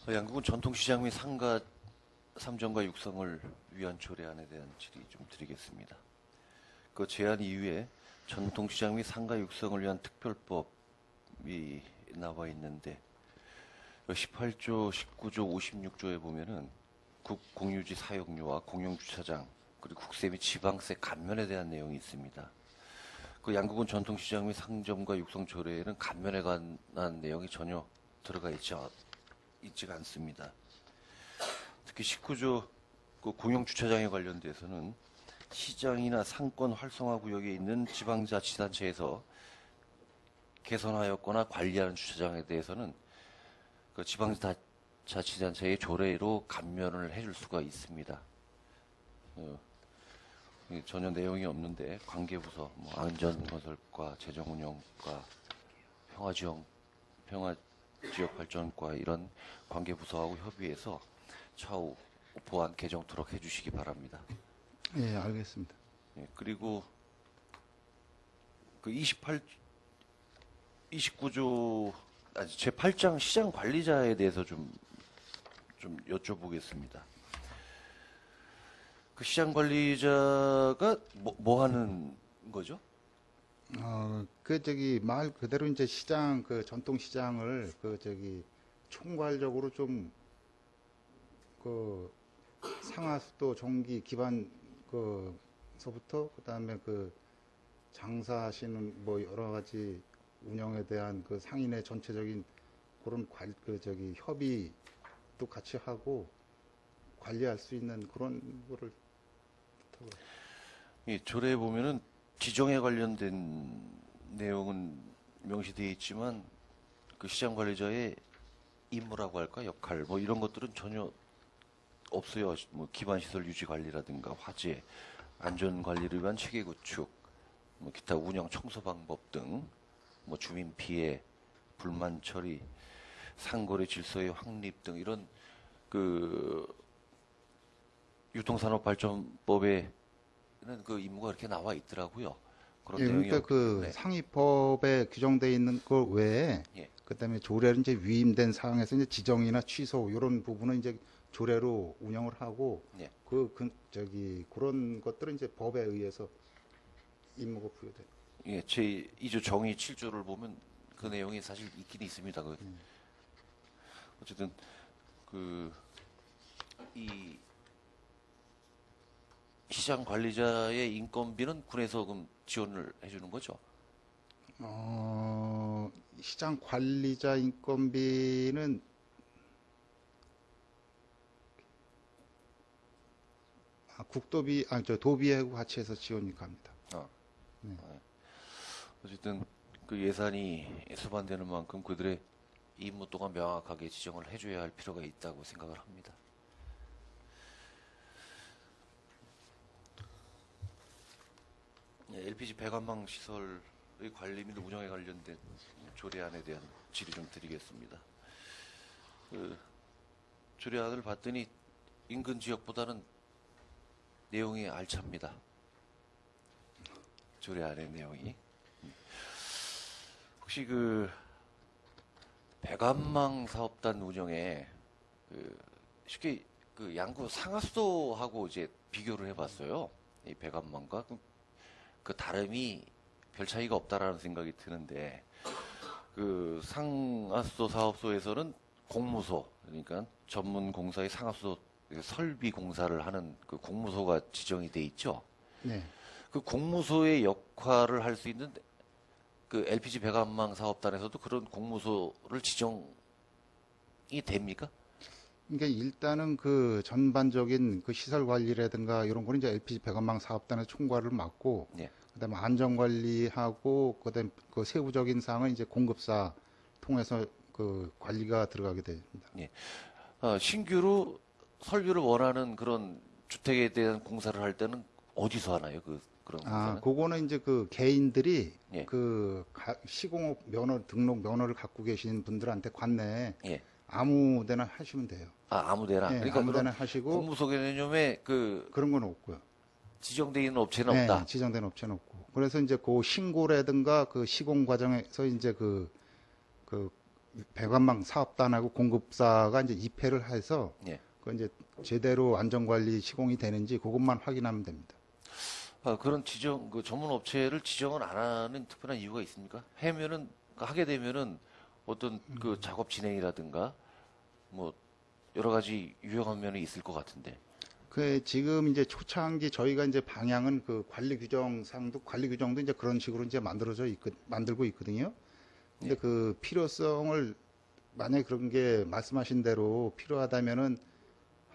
양국은 전통시장 및 상점과 육성을 위한 조례안에 대한 질의 좀 드리겠습니다. 그 제안 이후에 전통시장 및 상가 육성을 위한 특별법이 나와 있는데 18조, 19조, 56조에 보면은 국공유지 사용료와 공용주차장 그리고 국세 및 지방세 감면에 대한 내용이 있습니다. 그 양구군 전통시장 및 상점과 육성 조례에는 감면에 관한 내용이 전혀 들어가 있지가 않습니다. 특히 19조 그 공용주차장에 관련돼서는 시장이나 상권 활성화 구역에 있는 지방자치단체에서 개선하였거나 관리하는 주차장에 대해서는 그 지방자치단체의 조례로 감면을 해줄 수가 있습니다. 전혀 내용이 없는데 관계부서, 뭐 안전건설과, 재정운영과, 평화지역발전과 이런 관계부서하고 협의해서 차후 보완 개정토록 해주시기 바랍니다. 예, 알겠습니다. 예, 그리고 그 29조 제8장 시장 관리자에 대해서 좀 여쭤보겠습니다. 그 시장 관리자가 뭐 하는 거죠? 말 그대로 이제 시장, 그 전통 시장을 총괄적으로 좀 상하수도 종기 기반 서부터 그다음에 장사하시는 뭐 여러 가지 운영에 대한 상인의 전체적인 그런 협의도 같이 하고 관리할 수 있는 그런 거를 이 조례에 보면은 지정에 관련된 내용은 명시되어 있지만 그 시장 관리자의 임무라고 할까 역할 뭐 이런 것들은 전혀 없어요. 뭐 기반 시설 유지 관리라든가 화재, 안전 관리를 위한 체계 구축, 뭐 기타 운영 청소 방법 등 뭐 주민 피해, 불만 처리, 상거래 질서의 확립 등 이런 유통산업발전법에는 그 임무가 이렇게 나와 있더라고요. 그런 내용이 그러니까 없기 때문에. 상위법에 규정되어 있는 것 외에 예. 그다음에 조례를 이제 위임된 사항에서 이제 지정이나 취소 이런 부분은 이제 조례로 운영을 하고 예. 그런 것들은 이제 법에 의해서 임무가 부여돼. 예, 제 2조 정의 7조를 보면 그 내용이 사실 있긴 있습니다. 어쨌든 이 시장 관리자의 인건비는 군에서 그럼 지원을 해주는 거죠? 시장 관리자 인건비는 도비하고 같이 해서 지원이 갑니다. 네. 어쨌든 그 예산이 수반되는 만큼 그들의 임무 또한 명확하게 지정을 해줘야 할 필요가 있다고 생각을 합니다. LPG 배관망 시설의 관리 및 운영에 관련된 조례안에 대한 질의 좀 드리겠습니다. 조례안을 봤더니 인근 지역보다는 내용이 알찹니다. 조례안의 내용이. 혹시 배관망 사업단 운영에 쉽게 양구 상하수도하고 이제 비교를 해봤어요. 이 배관망과 그 다름이 별 차이가 없다라는 생각이 드는데 상하수도 사업소에서는 공무소 그러니까 전문 공사의 상하수도 설비 공사를 하는 그 공무소가 지정이 돼 있죠. 네. 그 공무소의 역할을 할 수 있는 그 LPG 배관망 사업단에서도 그런 공무소를 지정이 됩니까? 그러니까 일단은 전반적인 시설 관리라든가 이런 거는 이제 LPG 배관망 사업단의 총괄을 맡고, 예. 그다음에 안전 관리하고, 그다음에 세부적인 사항은 이제 공급사 통해서 관리가 들어가게 됩니다. 예. 신규로 설비를 원하는 그런 주택에 대한 공사를 할 때는 어디서 하나요? 그런 공사는? 그거는 이제 개인들이 예. 시공업 등록 면허를 갖고 계신 분들한테 관내에 예. 아무 데나 하시면 돼요. 아무 데나. 예, 그러니까 아무 그런 데나 하시고 공무소 개념에 그런 건 없고요. 지정되어 있는 업체는 네, 없다. 지정된 업체는 없고. 그래서 이제 신고라든가 시공 과정에서 이제 배관망 사업단하고 공급사가 이제 입회를 해서 예. 이제 제대로 안전관리 시공이 되는지 그것만 확인하면 됩니다. 그런 그 전문 업체를 지정을 안 하는 특별한 이유가 있습니까? 하게 되면은 어떤 그 작업 진행이라든가 뭐 여러 가지 유용한 면이 있을 것 같은데. 그 지금 이제 초창기 저희가 이제 방향은 그 관리 규정도 이제 그런 식으로 이제 만들고 있거든요. 근데 그 필요성을 만약에 그런 게 말씀하신 대로 필요하다면은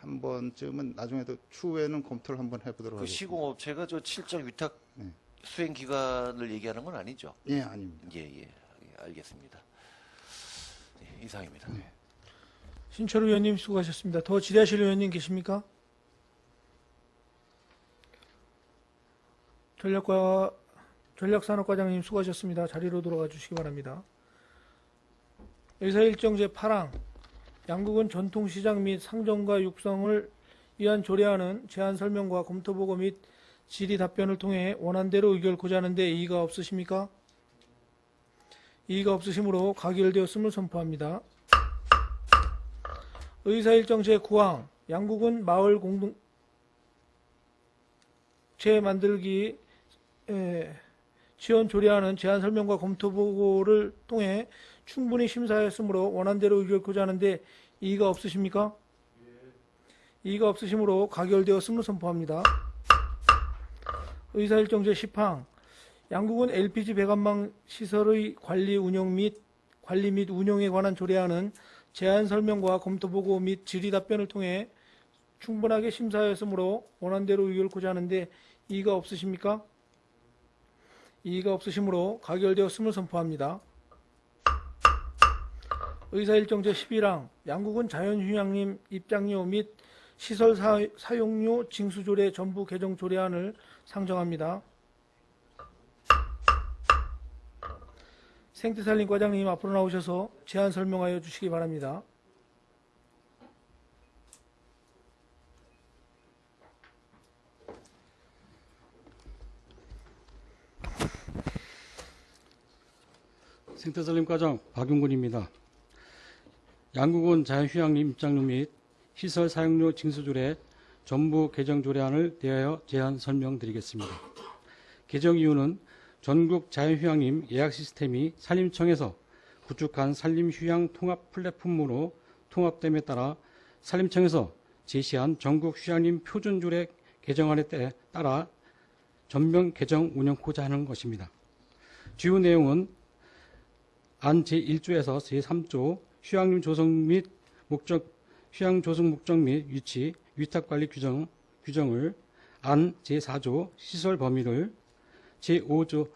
한 번쯤은 나중에도 추후에는 검토를 한번 해보도록 그 하겠습니다. 시공업체가 저 실적 위탁 네. 수행 기간을 얘기하는 건 아니죠? 예, 아닙니다. 예, 알겠습니다. 네, 이상입니다. 신철우 의원님 수고하셨습니다. 더 질의하실 의원님 계십니까? 전략산업과장님 수고하셨습니다. 자리로 돌아가 주시기 바랍니다. 의사일정 제8항 양국은 전통시장 및 상정과 육성을 위한 조례안은 제안 설명과 검토보고 및 질의 답변을 통해 원안대로 의결코자 하는데 이의가 없으십니까? 이의가 없으시므로 가결되었음을 선포합니다. 의사일정 제9항 양국은 마을 공동체 만들기 지원 조례안은 제안 설명과 검토 보고를 통해 충분히 심사하였으므로 원안대로 의결코자 하는데 이의가 없으십니까? 이의가 없으시므로 가결되었음을 선포합니다. 의사일정 제10항 양국은 LPG 배관망 시설의 관리 및 운영에 관한 조례안은 제안 설명과 검토 보고 및 질의 답변을 통해 충분하게 심사하였으므로 원안대로 의결코자 하는데 이의가 없으십니까? 이의가 없으시므로 가결되었음을 선포합니다. 의사일정 제11항 양국은 자연휴양림 입장료 및 시설 사용료 징수조례 전부 개정 조례안을 상정합니다. 생태살림 과장님 앞으로 나오셔서 제안 설명하여 주시기 바랍니다. 생태살림과장 박용근입니다. 양국은 자연휴양림 입장료 및 시설 사용료 징수조례 전부 개정 조례안을 대하여 제안 설명드리겠습니다. 개정 이유는 전국 자연휴양림 예약 시스템이 산림청에서 구축한 산림휴양 통합 플랫폼으로 통합됨에 따라 산림청에서 제시한 전국 휴양림 표준조례 개정안에 따라 전면 개정 운영코자 하는 것입니다. 주요 내용은 안 제1조에서 제3조 휴양림 조성 및 휴양 조성 목적 및 위치, 위탁관리 규정을 안 제4조 시설 범위를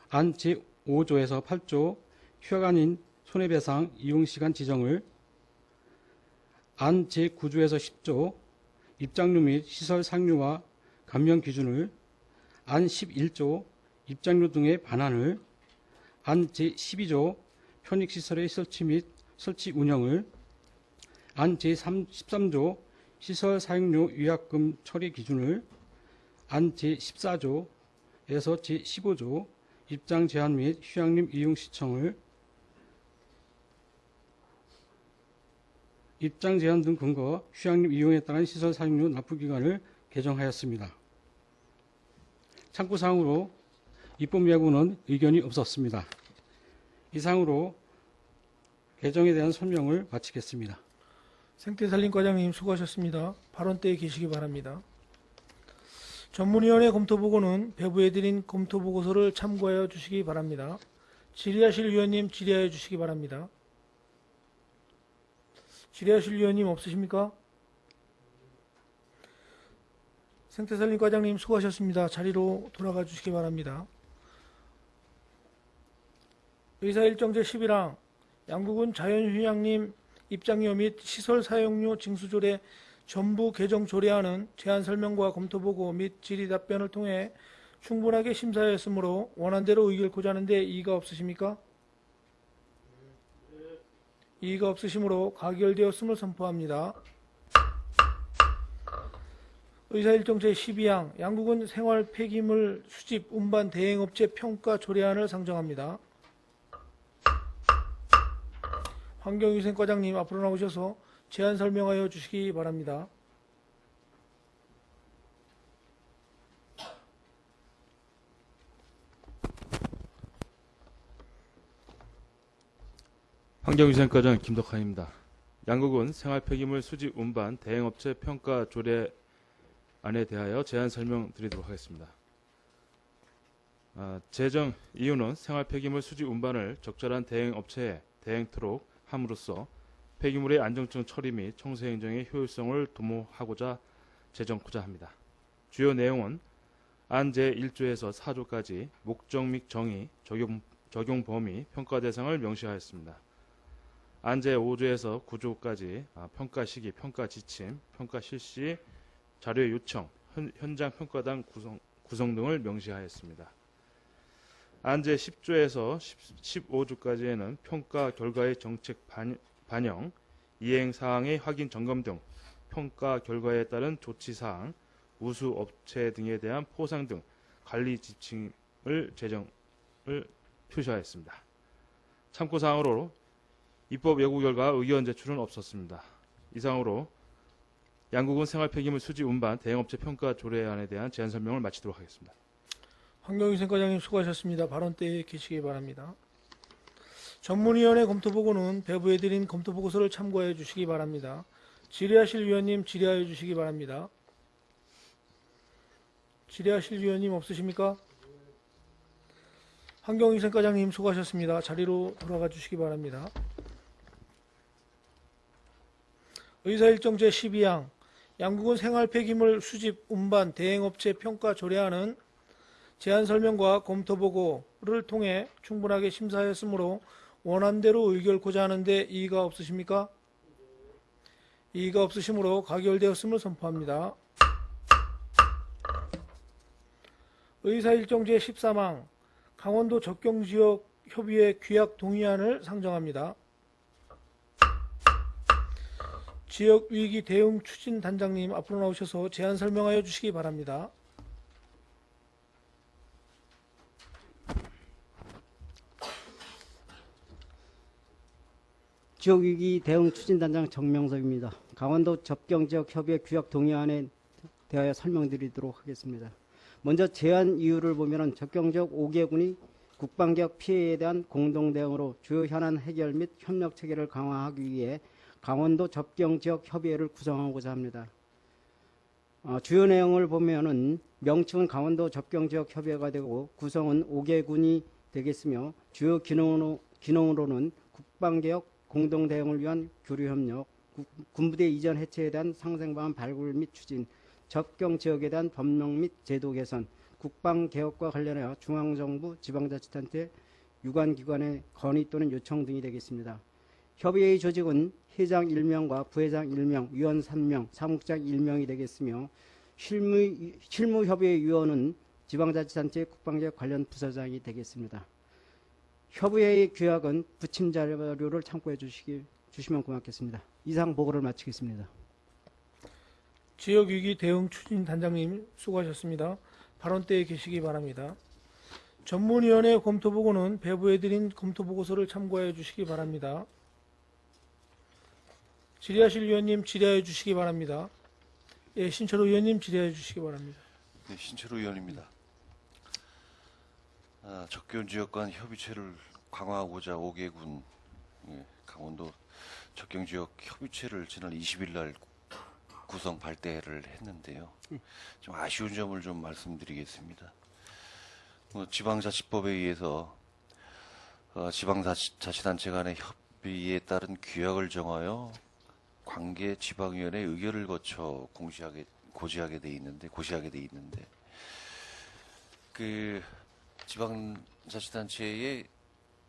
안 제5조에서 8조 휴양인 손해배상 이용시간 지정을 안 제9조에서 10조 입장료 및 시설 상류와 감면 기준을 안 11조 입장료 등의 반환을 안 제12조 편익시설의 설치 및 설치 운영을 안 제13조 시설 사용료 위약금 처리 기준을 안 제14조에서 제15조 입장 제한 및 휴양림 이용 시청을 입장 제한 등 근거 휴양림 이용에 따른 시설 사용료 납부 기간을 개정하였습니다. 참고사항으로 입법 여부는 의견이 없었습니다. 이상으로 개정에 대한 설명을 마치겠습니다. 생태살림 과장님 수고하셨습니다. 발언대에 계시기 바랍니다. 전문위원회 검토보고는 배부해드린 검토보고서를 참고하여 주시기 바랍니다. 질의하실 위원님 질의하여 주시기 바랍니다. 질의하실 위원님 없으십니까? 생태살림 과장님 수고하셨습니다. 자리로 돌아가 주시기 바랍니다. 의사일정 제11항 양국은 자연휴양림 입장료 및 시설 사용료 징수조례 전부 개정 조례안은 제안 설명과 검토보고 및 질의 답변을 통해 충분하게 심사하였으므로 원안대로 의결코자 하는데 이의가 없으십니까? 이의가 없으시므로 가결되었음을 선포합니다. 의사일정 제12항 양국은 생활 폐기물 수집 운반 대행업체 평가 조례안을 상정합니다. 환경위생과장님 앞으로 나오셔서 제안 설명하여 주시기 바랍니다. 환경위생과장 김덕환입니다. 양국은 생활폐기물 수집 운반 대행업체 평가 조례안에 대하여 제안 설명드리도록 하겠습니다. 제정 이유는 생활폐기물 수집 운반을 적절한 대행업체에 대행토록 함으로써 폐기물의 안정적 처리 및 청소행정의 효율성을 도모하고자 제정코자 합니다. 주요 내용은 안 제1조에서 4조까지 목적 및 정의, 적용 범위, 평가 대상을 명시하였습니다. 안 제5조에서 9조까지 평가 시기, 평가 지침, 평가 실시, 자료 요청, 현장 평가단 구성 등을 명시하였습니다. 안 제10조에서 15조까지에는 평가 결과의 정책 반영, 이행 사항의 확인 점검 등 평가 결과에 따른 조치 사항, 우수 업체 등에 대한 포상 등 관리 지침을 표시하였습니다. 참고 사항으로 입법 예고 결과 의견 제출은 없었습니다. 이상으로 양국은 생활폐기물 수집 운반 대행업체 평가 조례안에 대한 제안 설명을 마치도록 하겠습니다. 환경위생과장님 수고하셨습니다. 발언대에 계시기 바랍니다. 전문위원회 검토보고는 배부해드린 검토보고서를 참고해 주시기 바랍니다. 질의하실 위원님 질의하여 주시기 바랍니다. 질의하실 위원님 없으십니까? 환경위생과장님 수고하셨습니다. 자리로 돌아가 주시기 바랍니다. 의사일정 제12항 양국은 생활폐기물 수집 운반 대행업체 평가 조례안은 제안 설명과 검토보고를 통해 충분하게 심사하였으므로 원안대로 의결코자 하는데 이의가 없으십니까? 이의가 없으시므로 가결되었음을 선포합니다. 의사일정 제13항 강원도 접경지역 협의회 규약 동의안을 상정합니다. 지역위기 대응 추진 단장님 앞으로 나오셔서 제안 설명하여 주시기 바랍니다. 지역위기 대응 추진단장 정명석입니다. 강원도 접경지역 협의회 규약 동의안에 대하여 설명드리도록 하겠습니다. 먼저 제안 이유를 보면 접경지역 5개군이 국방개혁 피해에 대한 공동대응으로 주요 현안 해결 및 협력 체계를 강화하기 위해 강원도 접경지역 협의회를 구성하고자 합니다. 주요 내용을 보면은 명칭은 강원도 접경지역 협의회가 되고 구성은 5개군이 되겠으며 주요 기능으로는 국방개혁 공동대응을 위한 교류협력, 군부대 이전 해체에 대한 상생방안 발굴 및 추진, 접경지역에 대한 법령 및 제도 개선, 국방개혁과 관련하여 중앙정부, 지방자치단체, 유관기관의 건의 또는 요청 등이 되겠습니다. 협의회의 조직은 회장 1명과 부회장 1명, 위원 3명, 사무국장 1명이 되겠으며 실무협의회 위원은 지방자치단체 국방개혁 관련 부서장이 되겠습니다. 협의회의 규약은 부침 자료를 참고해 주시면 고맙겠습니다. 이상 보고를 마치겠습니다. 지역위기 대응 추진 단장님 수고하셨습니다. 발언대에 계시기 바랍니다. 전문위원회 검토보고는 배부해드린 검토보고서를 참고해 주시기 바랍니다. 질의하실 위원님 질의해 주시기 바랍니다. 예, 신철호 위원님 질의해 주시기 바랍니다. 네, 신철호 의원입니다. 접경 지역 간 협의체를 강화하고자 5개군 강원도 접경지역 협의체를 지난 20일 날 구성 발대를 했는데요. 좀 아쉬운 점을 좀 말씀드리겠습니다. 지방자치법에 의해서 지방자치단체 간의 협의에 따른 규약을 정하여 관계 지방위원회 의결을 거쳐 고시하게 돼 있는데 그 지방자치단체의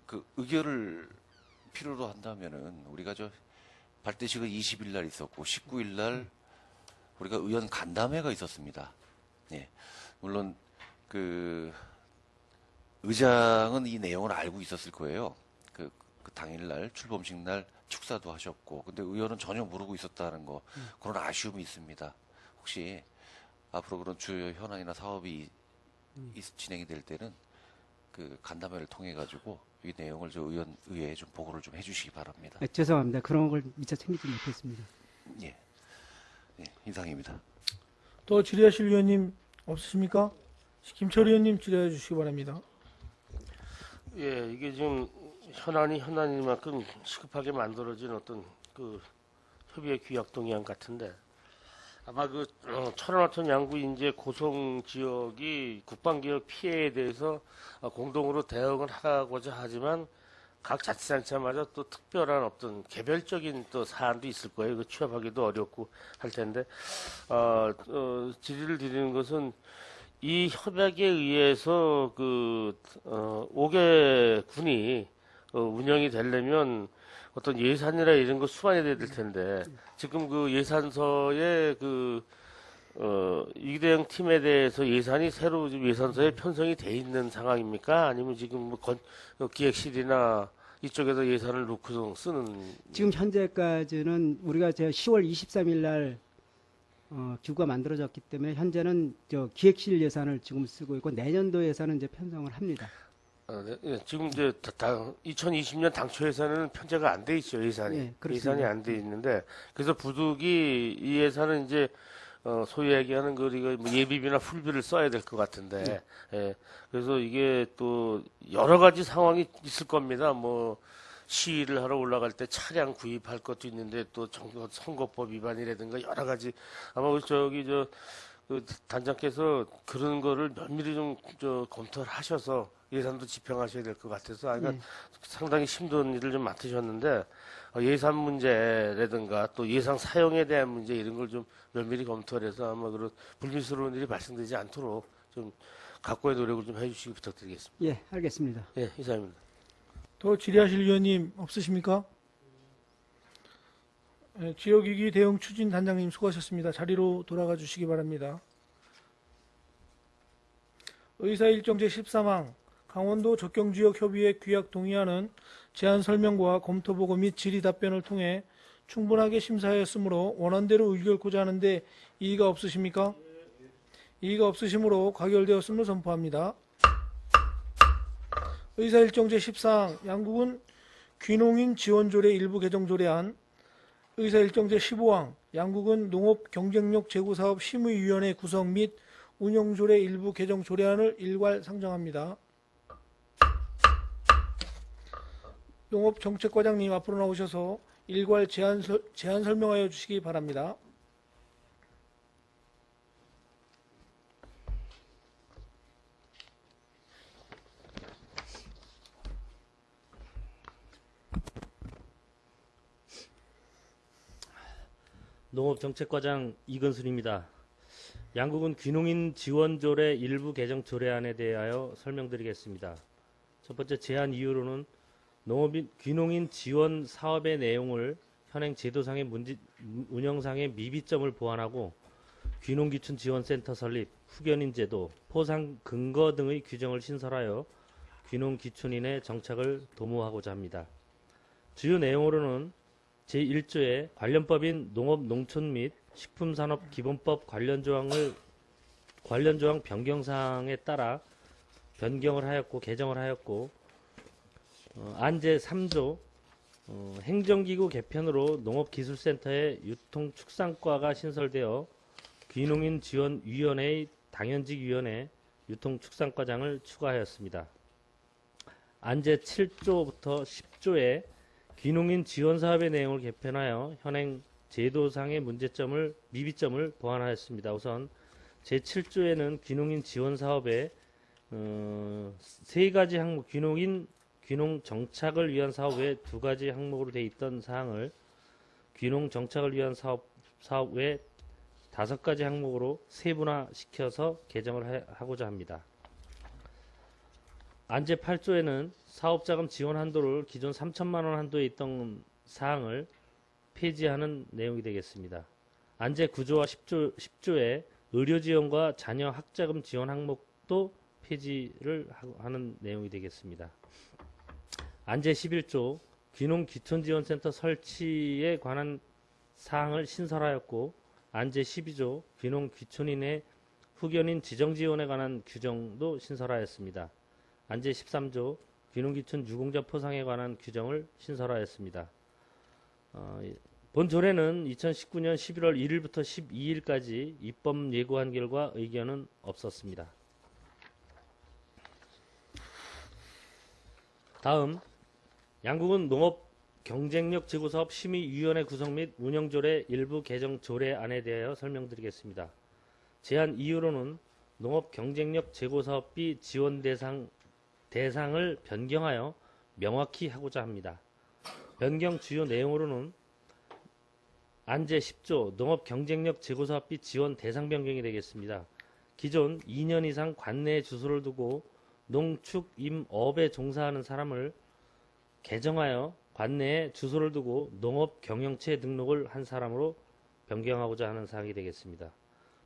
그 의결을 필요로 한다면은 우리가 발대식은 20일 날 있었고 19일 날 우리가 의원 간담회가 있었습니다. 예. 물론 그 의장은 이 내용을 알고 있었을 거예요. 그 당일 날 출범식 날 축사도 하셨고, 근데 의원은 전혀 모르고 있었다는 거 그런 아쉬움이 있습니다. 혹시 앞으로 그런 주요 현안이나 사업이 진행이 될 때는 그 간담회를 통해 가지고 이 내용을 의회에 좀 보고를 좀 해주시기 바랍니다. 네, 죄송합니다. 그런 걸 미처 챙기지 못했습니다. 예, 이상입니다. 또 질의하실 위원님 없으십니까? 김철희 의원님 질의해 주시기 바랍니다. 예, 이게 지금 현안이 현안이만큼 시급하게 만들어진 어떤 그 협의의 규약 동의안 같은데 아마 그 천안하천 양구 인제 고성 지역이 국방기업 피해에 대해서 공동으로 대응을 하고자 하지만 각 자치단체마다 또 특별한 어떤 개별적인 또 사안도 있을 거예요. 그 취합하기도 어렵고 할 텐데 질의를 드리는 것은 이 협약에 의해서 그 5개 군이 운영이 되려면 어떤 예산이나 이런 거 수반이 돼야 될 텐데 지금 그 예산서에 그 이대형 팀에 대해서 예산이 새로 지금 예산서에 편성이 돼 있는 상황입니까? 아니면 지금 뭐 기획실이나 이쪽에서 예산을 놓고 쓰는 지금 현재까지는 우리가 제 10월 23일 날 기구가 만들어졌기 때문에 현재는 저 기획실 예산을 지금 쓰고 있고 내년도 예산은 이제 편성을 합니다. 네, 예, 지금 이제 2020년 당초 예산은 편제가 안 돼 있죠, 예산이. 예, 그렇습니다. 예산이 안 돼 있는데 그래서 부득이 이 예산은 이제 소위 얘기하는 거 우리가 뭐 예비비나 풀비를 써야 될 것 같은데 예, 그래서 이게 또 여러 가지 상황이 있을 겁니다. 뭐 시위를 하러 올라갈 때 차량 구입할 것도 있는데 또 선거법 위반이라든가 여러 가지 아마 그 단장께서 그런 거를 면밀히 좀 검토를 하셔서 예산도 집행하셔야 될 것 같아서 그러니까 상당히 힘든 일을 좀 맡으셨는데 예산 문제라든가 또 예산 사용에 대한 문제 이런 걸 좀 면밀히 검토를 해서 아마 그런 불미스러운 일이 발생되지 않도록 좀 각고의 노력을 좀 해주시기 부탁드리겠습니다. 예, 알겠습니다. 예, 이상입니다. 더 질의하실 위원님 없으십니까? 예, 지역위기 대응 추진 단장님 수고하셨습니다. 자리로 돌아가 주시기 바랍니다. 의사일정 제13항 강원도 적경지역 협의회 규약 동의안은 제안 설명과 검토 보고 및 질의 답변을 통해 충분하게 심사하였으므로 원안대로 의결고자 하는데 이의가 없으십니까? 이의가 없으시므로 가결되었음을 선포합니다. 의사일정 제14항 양국은 귀농인 지원조례 일부 개정 조례안 의사일정 제15항 양국은 농업경쟁력 제고사업 심의위원회 구성 및 운영조례 일부 개정 조례안을 일괄 상정합니다. 농업정책과장님 앞으로 나오셔서 일괄 제안 설명하여 주시기 바랍니다. 농업정책과장 이건순입니다. 양국은 귀농인 지원조례 일부 개정 조례안에 대하여 설명드리겠습니다. 첫 번째 제안 이유로는 귀농인 지원 사업의 내용을 현행 제도상의 운영상의 미비점을 보완하고 귀농기춘 지원센터 설립, 후견인 제도, 포상 근거 등의 규정을 신설하여 귀농기춘인의 정착을 도모하고자 합니다. 주요 내용으로는 제1조의 관련법인 농업농촌 및 식품산업기본법 관련 조항 변경사항에 따라 변경을 하였고 개정을 하였고 안제 3조 행정기구 개편으로 농업기술센터의 유통축산과가 신설되어 귀농인 지원위원회의 당연직위원회 유통축산과장을 추가하였습니다. 안제 7조부터 10조에 귀농인 지원사업의 내용을 개편하여 현행 제도상의 미비점을 보완하였습니다. 우선 제7조에는 귀농인 지원사업에 세 가지 항목 귀농 정착을 위한 사업 외 두 가지 항목으로 되어 있던 사항을 귀농 정착을 위한 사업 외 5가지 항목으로 세분화시켜서 개정을 하고자 합니다. 안제 8조에는 사업자금 지원 한도를 기존 3천만 원 한도에 있던 사항을 폐지하는 내용이 되겠습니다. 안제 9조와 10조에 의료지원과 자녀 학자금 지원 항목도 폐지를 하는 내용이 되겠습니다. 안제 11조 귀농 귀촌지원센터 설치에 관한 사항을 신설하였고 안제 12조 귀농 귀촌인의 후견인 지정지원에 관한 규정도 신설하였습니다. 안제 13조 귀농귀촌 유공자 포상에 관한 규정을 신설하였습니다. 본 조례는 2019년 11월 1일부터 12일까지 입법 예고한 결과 의견은 없었습니다. 다음 양국은 농업 경쟁력 제고사업 심의위원회 구성 및 운영조례 일부 개정 조례안에 대하여 설명드리겠습니다. 제안 이유로는 농업 경쟁력 제고사업비 지원 대상을 변경하여 명확히 하고자 합니다. 변경 주요 내용으로는 안제 10조 농업 경쟁력 제고사업비 지원 대상 변경이 되겠습니다. 기존 2년 이상 관내에 주소를 두고 농축 임업에 종사하는 사람을 개정하여 관내에 주소를 두고 농업 경영체 등록을 한 사람으로 변경하고자 하는 사항이 되겠습니다.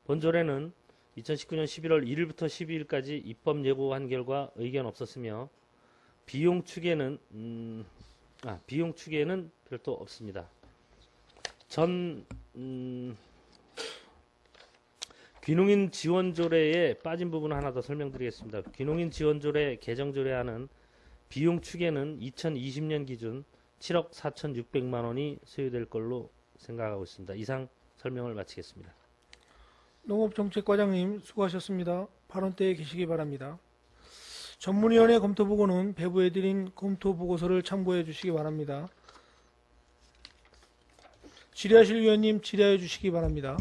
본 조례는 2019년 11월 1일부터 12일까지 입법 예고한 결과 의견 없었으며 비용 추계는 별도 없습니다. 귀농인 지원 조례에 빠진 부분을 하나 더 설명드리겠습니다. 귀농인 지원 조례 개정 조례안은 비용 추계는 2020년 기준 7억 4,600만 원이 소요될 걸로 생각하고 있습니다. 이상 설명을 마치겠습니다. 농업정책과장님 수고하셨습니다. 발언대에 계시기 바랍니다. 전문위원회 검토보고는 배부해드린 검토보고서를 참고해 주시기 바랍니다. 질의하실 위원님 질의해 주시기 바랍니다.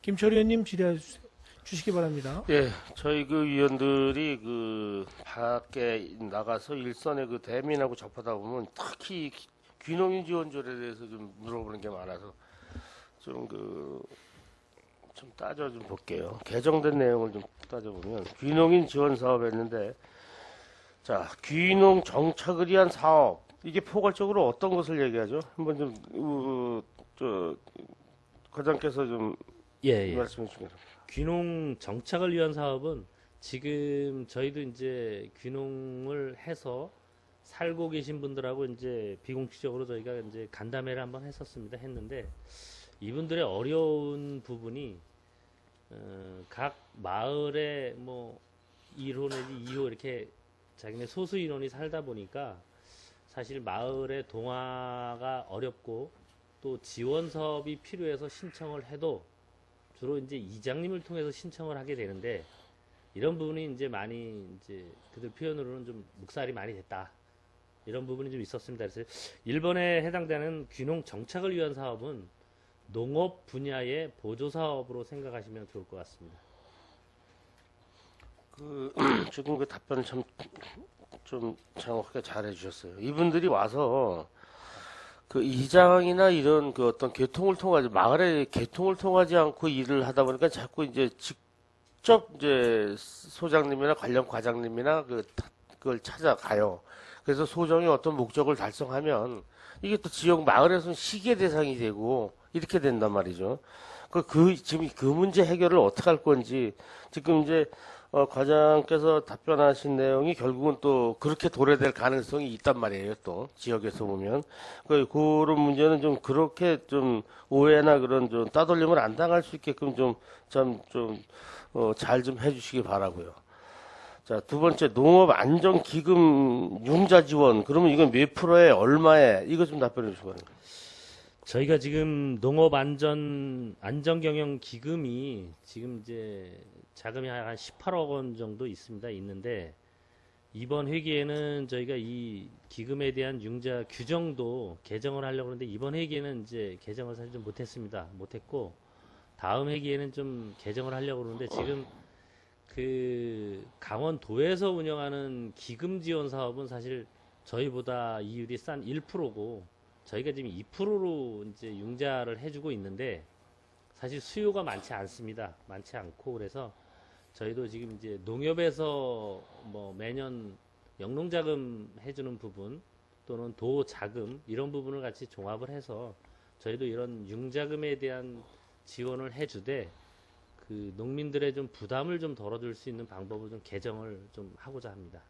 김철 의원님 질의해 주시기 바랍니다. 예, 저희 그 위원들이 그 밖에 나가서 일선에 그 대민하고 접하다 보면 특히 귀농인 지원조례에 대해서 좀 물어보는 게 많아서 좀 따져 좀 볼게요. 개정된 내용을 좀 따져보면 귀농인 지원 사업 했는데 자, 귀농 정착을 위한 사업 이게 포괄적으로 어떤 것을 얘기하죠? 한번 좀 과장께서 좀 말씀해 주시면. 귀농 정착을 위한 사업은 지금 저희도 이제 귀농을 해서 살고 계신 분들하고 이제 비공식적으로 저희가 이제 간담회를 한번 했는데 이분들의 어려운 부분이 각 마을에 뭐 1호 내지 2호 이렇게 자기네 소수 인원이 살다 보니까 사실 마을의 동화가 어렵고 또 지원 사업이 필요해서 신청을 해도 주로 이제 이장님을 통해서 신청을 하게 되는데 이런 부분이 이제 많이 이제 그들 표현으로는 좀 묵살이 많이 됐다. 이런 부분이 좀 있었습니다. 그래서 1번에 해당되는 귀농 정착을 위한 사업은 농업 분야의 보조 사업으로 생각하시면 좋을 것 같습니다. 지금 그 답변을 좀 정확하게 잘 해주셨어요. 이분들이 와서 그 이장이나 이런 그 어떤 마을의 개통을 통하지 않고 일을 하다 보니까 자꾸 이제 직접 이제 소장님이나 관련 과장님이나 그걸 찾아가요. 그래서 소정이 어떤 목적을 달성하면 이게 또 지역 마을에서는 시기의 대상이 되고 이렇게 된단 말이죠. 지금 그 문제 해결을 어떻게 할 건지 지금 이제 과장께서 답변하신 내용이 결국은 또 그렇게 도래될 가능성이 있단 말이에요. 또 지역에서 보면 그런 문제는 좀 그렇게 좀 오해나 그런 좀 따돌림을 안 당할 수 있게끔 잘 좀 해주시기 바라고요. 자, 두 번째 농업 안정 기금 융자 지원 그러면 이건 몇 프로에 얼마에 이거 좀 답변해 주시기 바랍니다. 저희가 지금 농업 안전 경영 기금이 지금 이제 자금이 한 18억 원 정도 있는데 이번 회기에는 저희가 이 기금에 대한 융자 규정도 개정을 하려고 하는데 이번 회기에는 이제 개정을 사실 좀 못했고 다음 회기에는 좀 개정을 하려고 그러는데 지금 그 강원도에서 운영하는 기금 지원 사업은 사실 저희보다 이율이 싼 1%고 저희가 지금 2%로 이제 융자를 해주고 있는데 사실 수요가 많지 않습니다. 많지 않고 그래서 저희도 지금 이제 농협에서 뭐 매년 영농자금 해주는 부분 또는 도자금 이런 부분을 같이 종합을 해서 저희도 이런 융자금에 대한 지원을 해주되 그 농민들의 좀 부담을 좀 덜어줄 수 있는 방법을 좀 개정을 좀 하고자 합니다.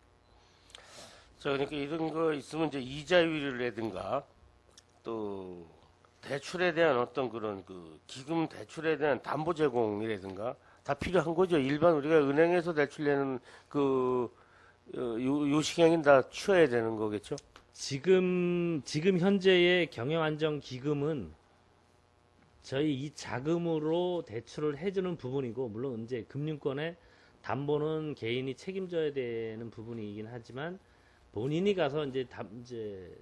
자, 그러니까 이런 거 있으면 이제 이자율이라든가 또 대출에 대한 어떤 그런 그 기금 대출에 대한 담보 제공이라든가 다 필요한 거죠. 일반 우리가 은행에서 대출 내는 요식행위는 다 취해야 되는 거겠죠. 지금 현재의 경영안정기금은 저희 이 자금으로 대출을 해주는 부분이고 물론 이제 금융권의 담보는 개인이 책임져야 되는 부분이긴 하지만 본인이 가서 이제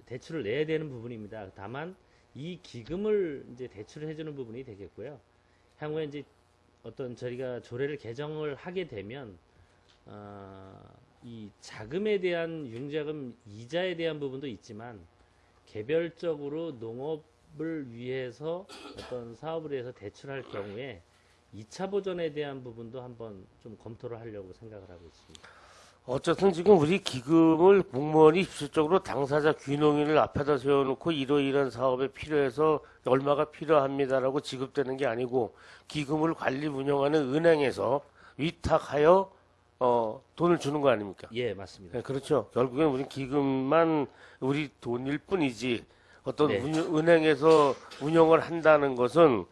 대출을 내야 되는 부분입니다. 다만 이 기금을 이제 대출을 해주는 부분이 되겠고요. 향후에 이제 어떤 저희가 조례를 개정을 하게 되면 이 자금에 대한 융자금 이자에 대한 부분도 있지만 개별적으로 농업을 위해서 어떤 사업을 위해서 대출할 경우에 2차 보전에 대한 부분도 한번 좀 검토를 하려고 생각을 하고 있습니다. 어쨌든 지금 우리 기금을 공무원이 입술적으로 당사자 귀농인을 앞에다 세워놓고 이러이러한 사업에 필요해서 얼마가 필요합니다라고 지급되는 게 아니고 기금을 관리 운영하는 은행에서 위탁하여 돈을 주는 거 아닙니까? 예, 맞습니다. 네, 그렇죠. 결국엔 우리 기금만 우리 돈일 뿐이지 어떤 네. 은행에서 운영을 한다는 것은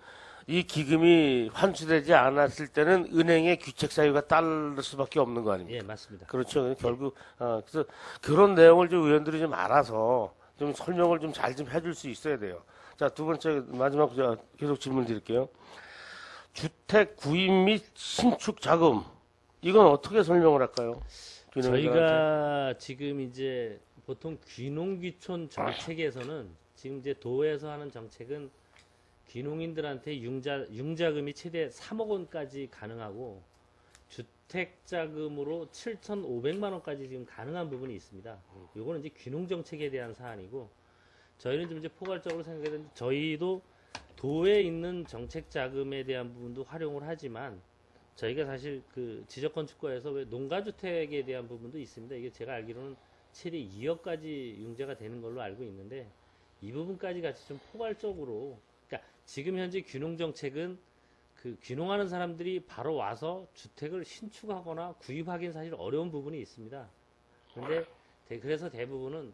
이 기금이 환수되지 않았을 때는 은행의 귀책 사유가 따를 수밖에 없는 거 아닙니까? 예, 맞습니다. 그렇죠. 결국 그래서 그런 내용을 좀 의원들이 좀 알아서 좀 설명을 좀 잘 좀 해줄 수 있어야 돼요. 자, 두 번째 마지막 계속 질문 드릴게요. 주택 구입 및 신축 자금 이건 어떻게 설명을 할까요? 저희가 지금 이제 보통 귀농귀촌 정책에서는 지금 이제 도에서 하는 정책은 귀농인들한테 융자금이 최대 3억 원까지 가능하고 주택자금으로 7,500만 원까지 지금 가능한 부분이 있습니다. 요거는 이제 귀농 정책에 대한 사안이고 저희는 좀 이제 포괄적으로 생각했는데 저희도 도에 있는 정책 자금에 대한 부분도 활용을 하지만 저희가 사실 그 지적건축과에서 왜 농가주택에 대한 부분도 있습니다. 이게 제가 알기로는 최대 2억까지 융자가 되는 걸로 알고 있는데 이 부분까지 같이 좀 포괄적으로 그러니까 지금 현재 귀농 정책은 그 귀농하는 사람들이 바로 와서 주택을 신축하거나 구입하기는 사실 어려운 부분이 있습니다. 그런데 그래서 대부분은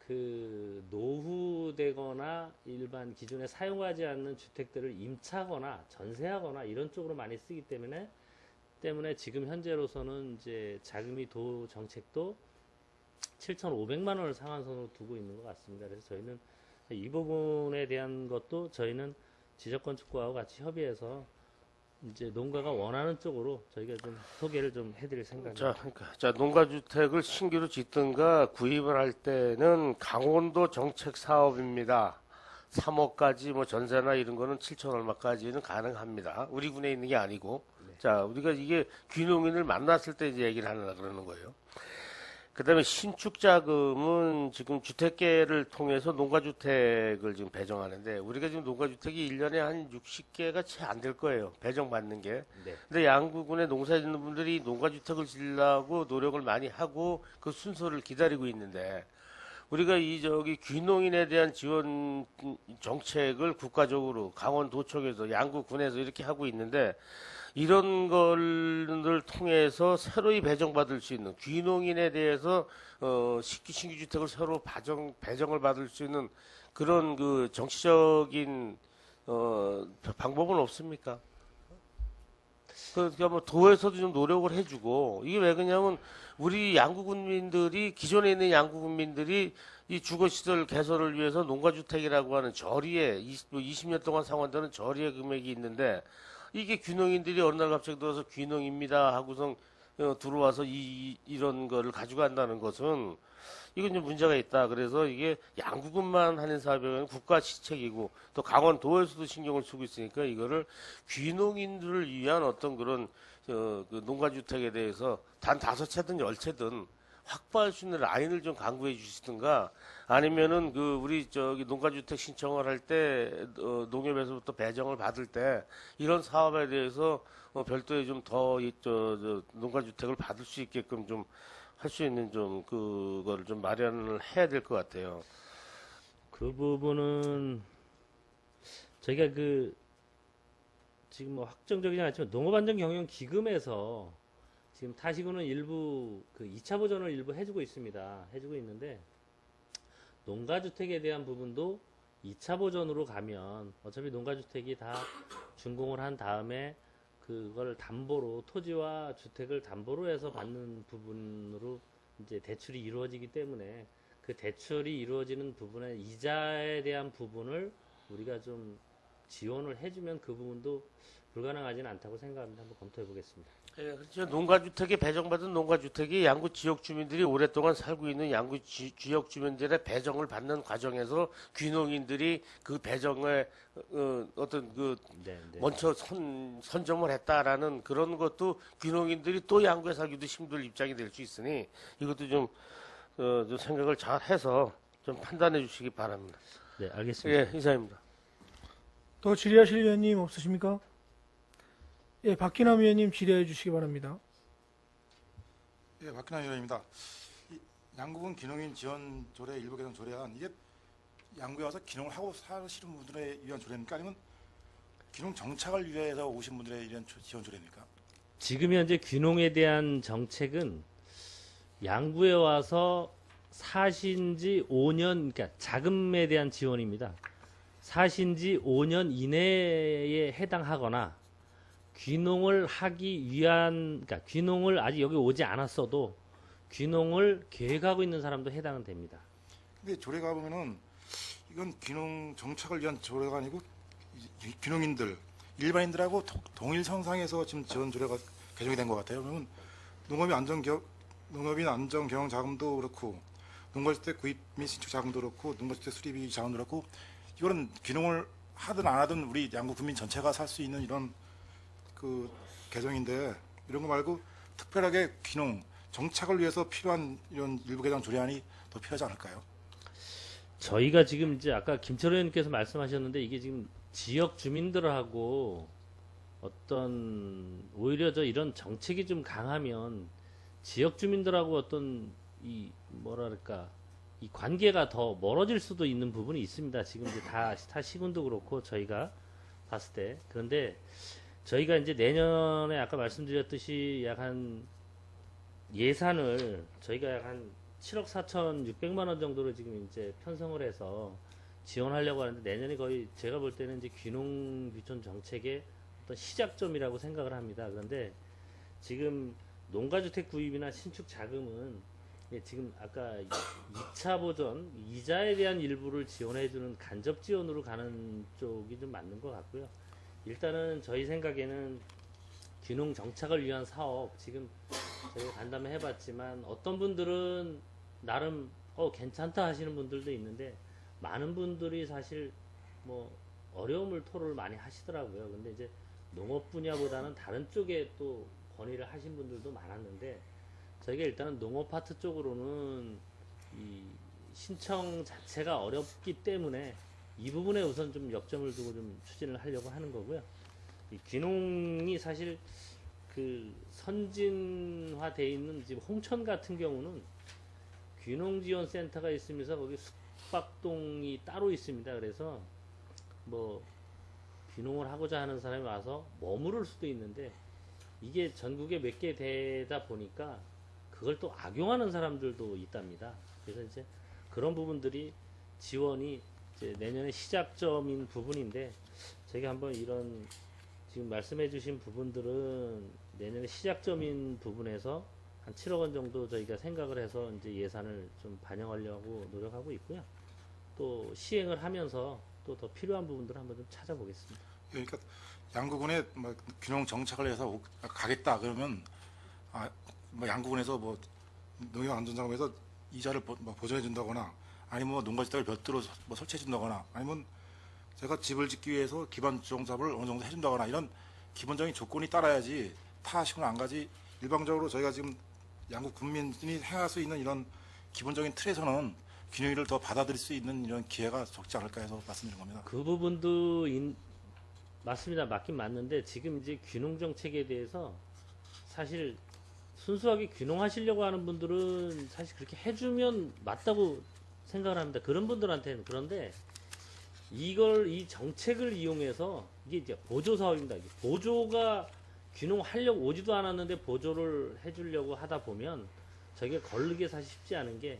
그 노후되거나 일반 기존에 사용하지 않는 주택들을 임차하거나 전세하거나 이런 쪽으로 많이 쓰기 때문에 지금 현재로서는 이제 자금이 도 정책도 7,500만 원을 상한선으로 두고 있는 것 같습니다. 그래서 저희는 이 부분에 대한 것도 저희는 지적건축과하고 같이 협의해서 이제 농가가 원하는 쪽으로 저희가 좀 소개를 좀 해드릴 생각입니다. 자, 농가주택을 신규로 짓든가 구입을 할 때는 강원도 정책 사업입니다. 3억까지 뭐 전세나 이런 거는 7천 얼마까지는 가능합니다. 우리 군에 있는 게 아니고. 자, 우리가 이게 귀농인을 만났을 때 이제 얘기를 하려고 그러는 거예요. 그 다음에 신축자금은 지금 주택계를 통해서 농가주택을 지금 배정하는데 우리가 지금 농가주택이 1년에 한 60개가 채 안 될 거예요. 배정받는 게. 네. 근데 양구군에 농사 짓는 분들이 농가주택을 지으려고 노력을 많이 하고 그 순서를 기다리고 있는데 우리가 귀농인에 대한 지원 정책을 국가적으로 강원도청에서 양구군에서 이렇게 하고 있는데 이런 걸 통해서 새로이 배정받을 수 있는 귀농인에 대해서 신규 주택을 새로 배정을 받을 수 있는 그런 그 정치적인 방법은 없습니까? 그러니까 뭐 도에서도 좀 노력을 해주고 이게 왜 그러냐면 우리 양구군민들이 기존에 있는 양구군민들이 이 주거시설 개설을 위해서 농가주택이라고 하는 저리에 20년 동안 상환되는 저리의 금액이 있는데 이게 귀농인들이 어느 날 갑자기 들어서 귀농입니다 하고선 들어와서 이런 거를 가져간다는 것은 이건 좀 문제가 있다. 그래서 이게 양구군만 하는 사업은 국가 시책이고 또 강원도에서도 신경을 쓰고 있으니까 이거를 귀농인들을 위한 어떤 그런 그 농가주택에 대해서 단 5채든 10채든 확보할 수 있는 라인을 좀 강구해 주시든가 아니면은 우리 농가주택 신청을 할 때 농협에서부터 배정을 받을 때 이런 사업에 대해서 별도의 좀 더 농가주택을 받을 수 있게끔 좀 할 수 있는 좀 그거를 좀 마련을 해야 될 것 같아요. 그 부분은 저희가 지금 뭐 확정적이지 않지만 농업안전경영기금에서 지금 타시구는 일부 2차 보전을 일부 해주고 있습니다. 해주고 있는데 농가주택에 대한 부분도 2차 보전으로 가면 어차피 농가주택이 다 준공을 한 다음에 그걸 담보로 토지와 주택을 담보로 해서 받는 부분으로 이제 대출이 이루어지기 때문에 그 대출이 이루어지는 부분의 이자에 대한 부분을 우리가 좀 지원을 해주면 그 부분도 불가능하지는 않다고 생각합니다. 한번 검토해 보겠습니다. 예, 그렇죠. 농가주택에 배정받은 농가주택이 양구 지역 주민들이 오랫동안 살고 있는 양구 지역 주민들의 배정을 받는 과정에서 귀농인들이 그 배정에 어떤 그 네, 네. 먼저 선점을 했다라는 그런 것도 귀농인들이 또 양구에 살기도 힘들 입장이 될 수 있으니 이것도 좀 생각을 잘 해서 좀 판단해 주시기 바랍니다. 네, 알겠습니다. 예, 이상입니다. 더 질의하실 위원님 없으십니까? 예, 박기남 위원님 질의해 주시기 바랍니다. 예, 박근혜 의원입니다. 양구군 귀농인 지원 조례 일부 개정 조례안 이게 양구에 와서 귀농을 하고 사시는 분들에 위한 조례입니까? 아니면 귀농 정착을 위해서 오신 분들에 위한 지원 조례입니까? 지금 현재 귀농에 대한 정책은 양구에 와서 사신 지 5년, 그러니까 자금에 대한 지원입니다. 사신 지 5년 이내에 해당하거나 귀농을 하기 위한, 그러니까 귀농을 아직 여기 오지 않았어도 귀농을 계획하고 있는 사람도 해당은 됩니다. 근데 조례가 보면은 이건 귀농 정착을 위한 조례가 아니고 귀농인들, 일반인들하고 동일 선상에서 지금 지원 조례가 개정이 된 것 같아요. 그러면 농업인 안정 경영 자금도 그렇고 농가주택 구입 및 신축 자금도 그렇고 농가주택 수리비 자금도 그렇고 이거는 귀농을 하든 안 하든 우리 양구 국민 전체가 살 수 있는 이런 그 개정인데 이런 거 말고 특별하게 귀농 정착을 위해서 필요한 이런 일부 개정 조례안이 더 필요하지 않을까요? 저희가 지금 이제 아까 김철호 의원님께서 말씀하셨는데 이게 지금 지역 주민들하고 어떤 오히려 이런 정책이 좀 강하면 지역 주민들하고 어떤 이 뭐랄까 이 관계가 더 멀어질 수도 있는 부분이 있습니다. 지금 이제 다 시군도 그렇고 저희가 봤을 때 그런데 저희가 이제 내년에 아까 말씀드렸듯이 약 한 예산을 저희가 약 한 7억 4,600만 원 정도로 지금 이제 편성을 해서 지원하려고 하는데 내년에 거의 제가 볼 때는 이제 귀농 귀촌 정책의 어떤 시작점이라고 생각을 합니다. 그런데 지금 농가주택 구입이나 신축 자금은 지금 아까 2차 보전 이자에 대한 일부를 지원해주는 간접 지원으로 가는 쪽이 좀 맞는 것 같고요. 일단은 저희 생각에는 귀농 정착을 위한 사업 지금 저희가 간담회 해봤지만 어떤 분들은 나름 괜찮다 하시는 분들도 있는데 많은 분들이 사실 뭐 어려움을 토로를 많이 하시더라고요. 근데 이제 농업 분야보다는 다른 쪽에 또 건의를 하신 분들도 많았는데 저희가 일단은 농업 파트 쪽으로는 이 신청 자체가 어렵기 때문에 이 부분에 우선 좀 역점을 두고 좀 추진을 하려고 하는 거고요. 이 귀농이 사실 그 선진화돼 있는 지금 홍천 같은 경우는 귀농지원센터가 있으면서 거기 숙박동이 따로 있습니다. 그래서 뭐 귀농을 하고자 하는 사람이 와서 머무를 수도 있는데 이게 전국에 몇 개 되다 보니까 그걸 또 악용하는 사람들도 있답니다. 그래서 이제 그런 부분들이 지원이 이제 내년에 시작점인 부분인데 저희가 한번 이런 지금 말씀해 주신 부분들은 내년에 시작점인 부분에서 한 7억 원 정도 저희가 생각을 해서 이제 예산을 좀 반영하려고 노력하고 있고요. 또 시행을 하면서 또 더 필요한 부분들을 한번 좀 찾아보겠습니다. 그러니까 양구군에 뭐 귀농 정착을 해서 가겠다 그러면 뭐 양구군에서 뭐 농협 안전자금에서 이자를 보전해 준다거나 아니면 뭐 농가주택을 별도로 뭐 설치해 준다거나 아니면 제가 집을 짓기 위해서 기반 주정잡을 어느 정도 해준다거나 이런 기본적인 조건이 따라야지 타 시군을 안 가지 일방적으로 저희가 지금 양구 국민이 행할 수 있는 이런 기본적인 틀에서는 귀농인을 더 받아들일 수 있는 이런 기회가 적지 않을까 해서 말씀드린 겁니다. 그 부분도 맞습니다. 맞긴 맞는데 지금 이제 귀농 정책에 대해서 사실 순수하게 귀농하시려고 하는 분들은 사실 그렇게 해주면 맞다고 생각을 합니다. 그런 분들한테는. 그런데 이 정책을 이용해서 이게 이제 보조 사업입니다. 보조가 귀농하려고 오지도 않았는데 보조를 해주려고 하다 보면 저게 걸르게 사실 쉽지 않은 게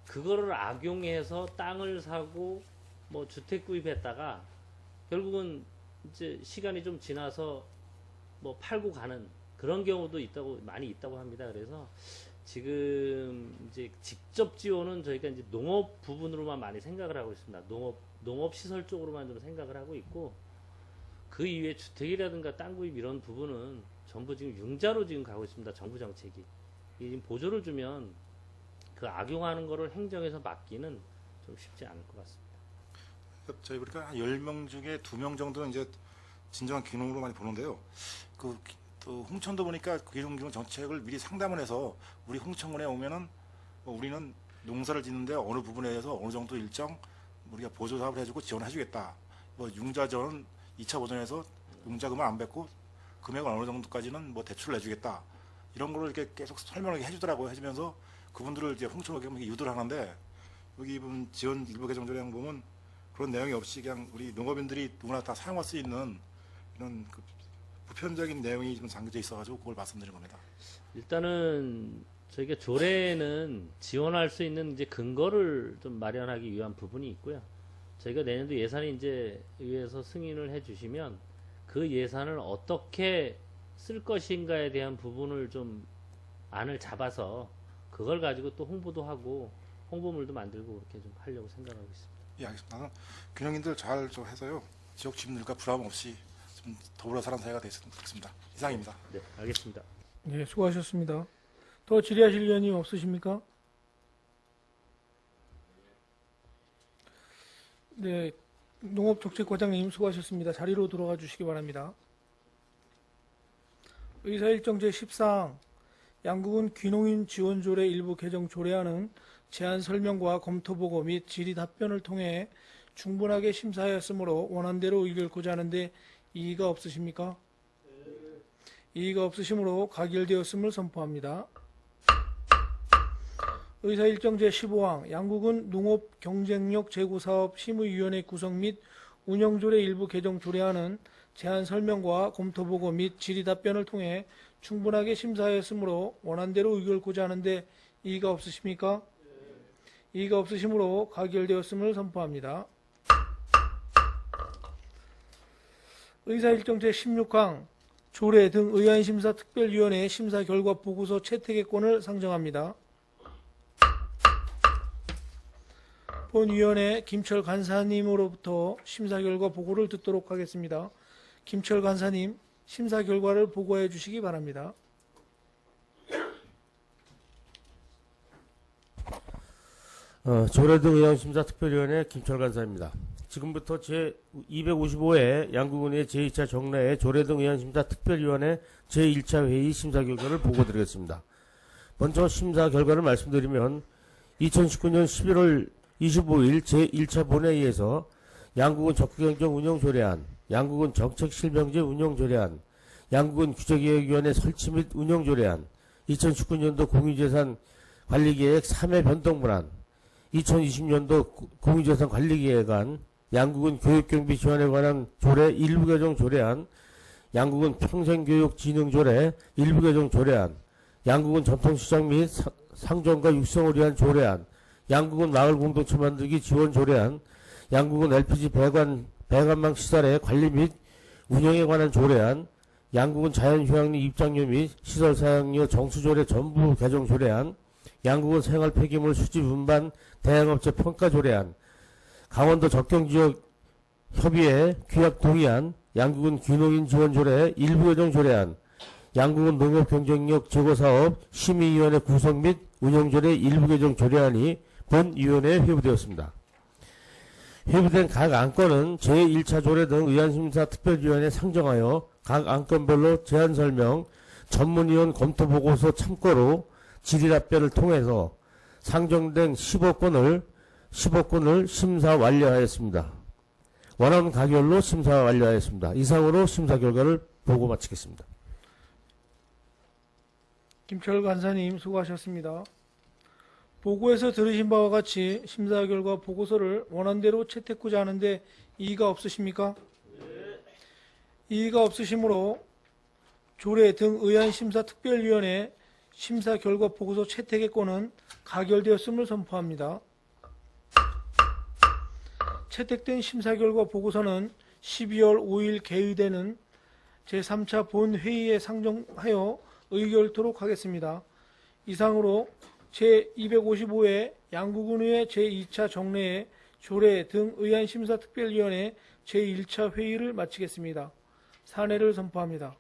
그거를 악용해서 땅을 사고 뭐 주택 구입했다가 결국은 이제 시간이 좀 지나서 뭐 팔고 가는 그런 경우도 많이 있다고 합니다. 그래서 지금 이제 직접 지원은 저희가 이제 농업 부분으로만 많이 생각을 하고 있습니다. 농업 시설 쪽으로만 좀 생각을 하고 있고 그 이외에 주택이라든가 땅 구입 이런 부분은 전부 지금 융자로 지금 가고 있습니다. 정부 정책이. 이 지금 보조를 주면 그 악용하는 거를 행정에서 막기는 좀 쉽지 않을 것 같습니다. 저희 보니까 한 10명 중에 2명 정도는 이제 진정한 귀농으로 많이 보는데요. 또 홍천도 보니까 귀농 정책을 미리 상담을 해서 우리 홍천군에 오면은 우리는 농사를 짓는데 어느 부분에 대해서 어느 정도 일정 우리가 보조 사업을 해주고 지원해주겠다. 융자 지원은 2차 보전에서 융자금을 안 뱉고 금액은 어느 정도까지는 대출을 내주겠다. 이런 거를 이렇게 계속 설명을 해주더라고요. 해주면서 그분들을 이제 홍천으로 유도를 하는데 여기 이분 지원 일부 개정 조례안 보면 그런 내용이 없이 그냥 우리 농업인들이 누구나 다 사용할 수 있는 이런 보편적인 내용이 좀 담겨져 있어가지고 그걸 말씀드린 겁니다. 일단은 저희가 조례는 지원할 수 있는 이제 근거를 좀 마련하기 위한 부분이 있고요. 저희가 내년도 예산이 이제 의회에서 승인을 해주시면 그 예산을 어떻게 쓸 것인가에 대한 부분을 좀 안을 잡아서 그걸 가지고 또 홍보도 하고 홍보물도 만들고 그렇게 좀 하려고 생각하고 있습니다. 예, 알겠습니다. 나는 균형인들 잘 좀 해서요. 지역 주민들과 부담 없이 좀 더불어 사는 사회가 됐으면 좋겠습니다. 이상입니다. 네, 알겠습니다. 네, 수고하셨습니다. 더 질의하실 의원님 없으십니까? 네, 농업정책과장님 수고하셨습니다. 자리로 들어가 주시기 바랍니다. 의사일정 제14항 양국은 귀농인 지원조례 일부 개정 조례안은 제안 설명과 검토보고 및 질의 답변을 통해 충분하게 심사하였으므로 원안대로 의결고자 하는데 이의가 없으십니까? 이의가 없으시므로 가결되었음을 선포합니다. 의사일정 제15항 양국은 농업 경쟁력 제고사업 심의위원회 구성 및 운영조례 일부 개정 조례안은 제안 설명과 검토보고 및 질의 답변을 통해 충분하게 심사하였으므로 원안대로 의결고자 하는데 이의가 없으십니까? 이의가 없으시므로 가결되었음을 선포합니다. 의사일정 제16항 조례 등 의안심사특별위원회 심사 결과 보고서 채택의권을 상정합니다. 본위원회 김철 간사님으로부터 심사 결과 보고를 듣도록 하겠습니다. 김철 간사님, 심사 결과를 보고해 주시기 바랍니다. 조례 등 의안심사특별위원회 김철 간사입니다. 지금부터 제255회 양구군의 제2차 정례회 조례 등 의안심사특별위원회 제1차 회의 심사 결과를 보고드리겠습니다. 먼저 심사 결과를 말씀드리면 2019년 11월 25일 제1차 본회의에서 양구군 적극행정 운영조례안, 양구군 정책실명제 운영조례안, 양구군 규제개혁위원회 설치 및 운영조례안, 2019년도 공유재산 관리계획 3회 변동문안, 2020년도 공유재산 관리계획안, 양구군 교육경비 지원에 관한 조례 일부 개정 조례안, 양구군 평생교육진흥조례 일부 개정 조례안, 양구군 전통시장 및 상점과 육성을 위한 조례안, 양구군 마을 공동체 만들기 지원 조례안, 양구군 LPG 배관망 시설의 관리 및 운영에 관한 조례안, 양구군 자연휴양림 입장료 및 시설 사용료 정수조례 전부 개정 조례안, 양구군 생활 폐기물 수집 운반 대행업체 평가 조례안, 강원도 적경지역 협의회 규약 동의안, 양구군 귀농인 지원 조례 일부 개정 조례안, 양구군 농업 경쟁력 제고사업 심의위원회 구성 및 운영 조례 일부 개정 조례안이 본위원회에 회부되었습니다. 회부된 각 안건은 제1차 조례 등 의안심사특별위원회에 상정하여 각 안건별로 제안 설명, 전문위원 검토보고서 참고로 질의답변을 통해서 상정된 15건을 심사 완료하였습니다. 원안 가결로 심사 완료하였습니다. 이상으로 심사 결과를 보고 마치겠습니다. 김철 간사님 수고하셨습니다. 보고에서 들으신 바와 같이 심사 결과 보고서를 원안대로 채택하고자 하는데 이의가 없으십니까? 이의가 없으시므로 조례 등 의안심사특별위원회 심사 결과 보고서 채택의 권은 가결되었음을 선포합니다. 채택된 심사 결과 보고서는 12월 5일 개의되는 제3차 본회의에 상정하여 의결토록 하겠습니다. 이상으로 제255회 양구군의회 제2차 정례회 조례 등 의안심사특별위원회 제1차 회의를 마치겠습니다. 산해를 선포합니다.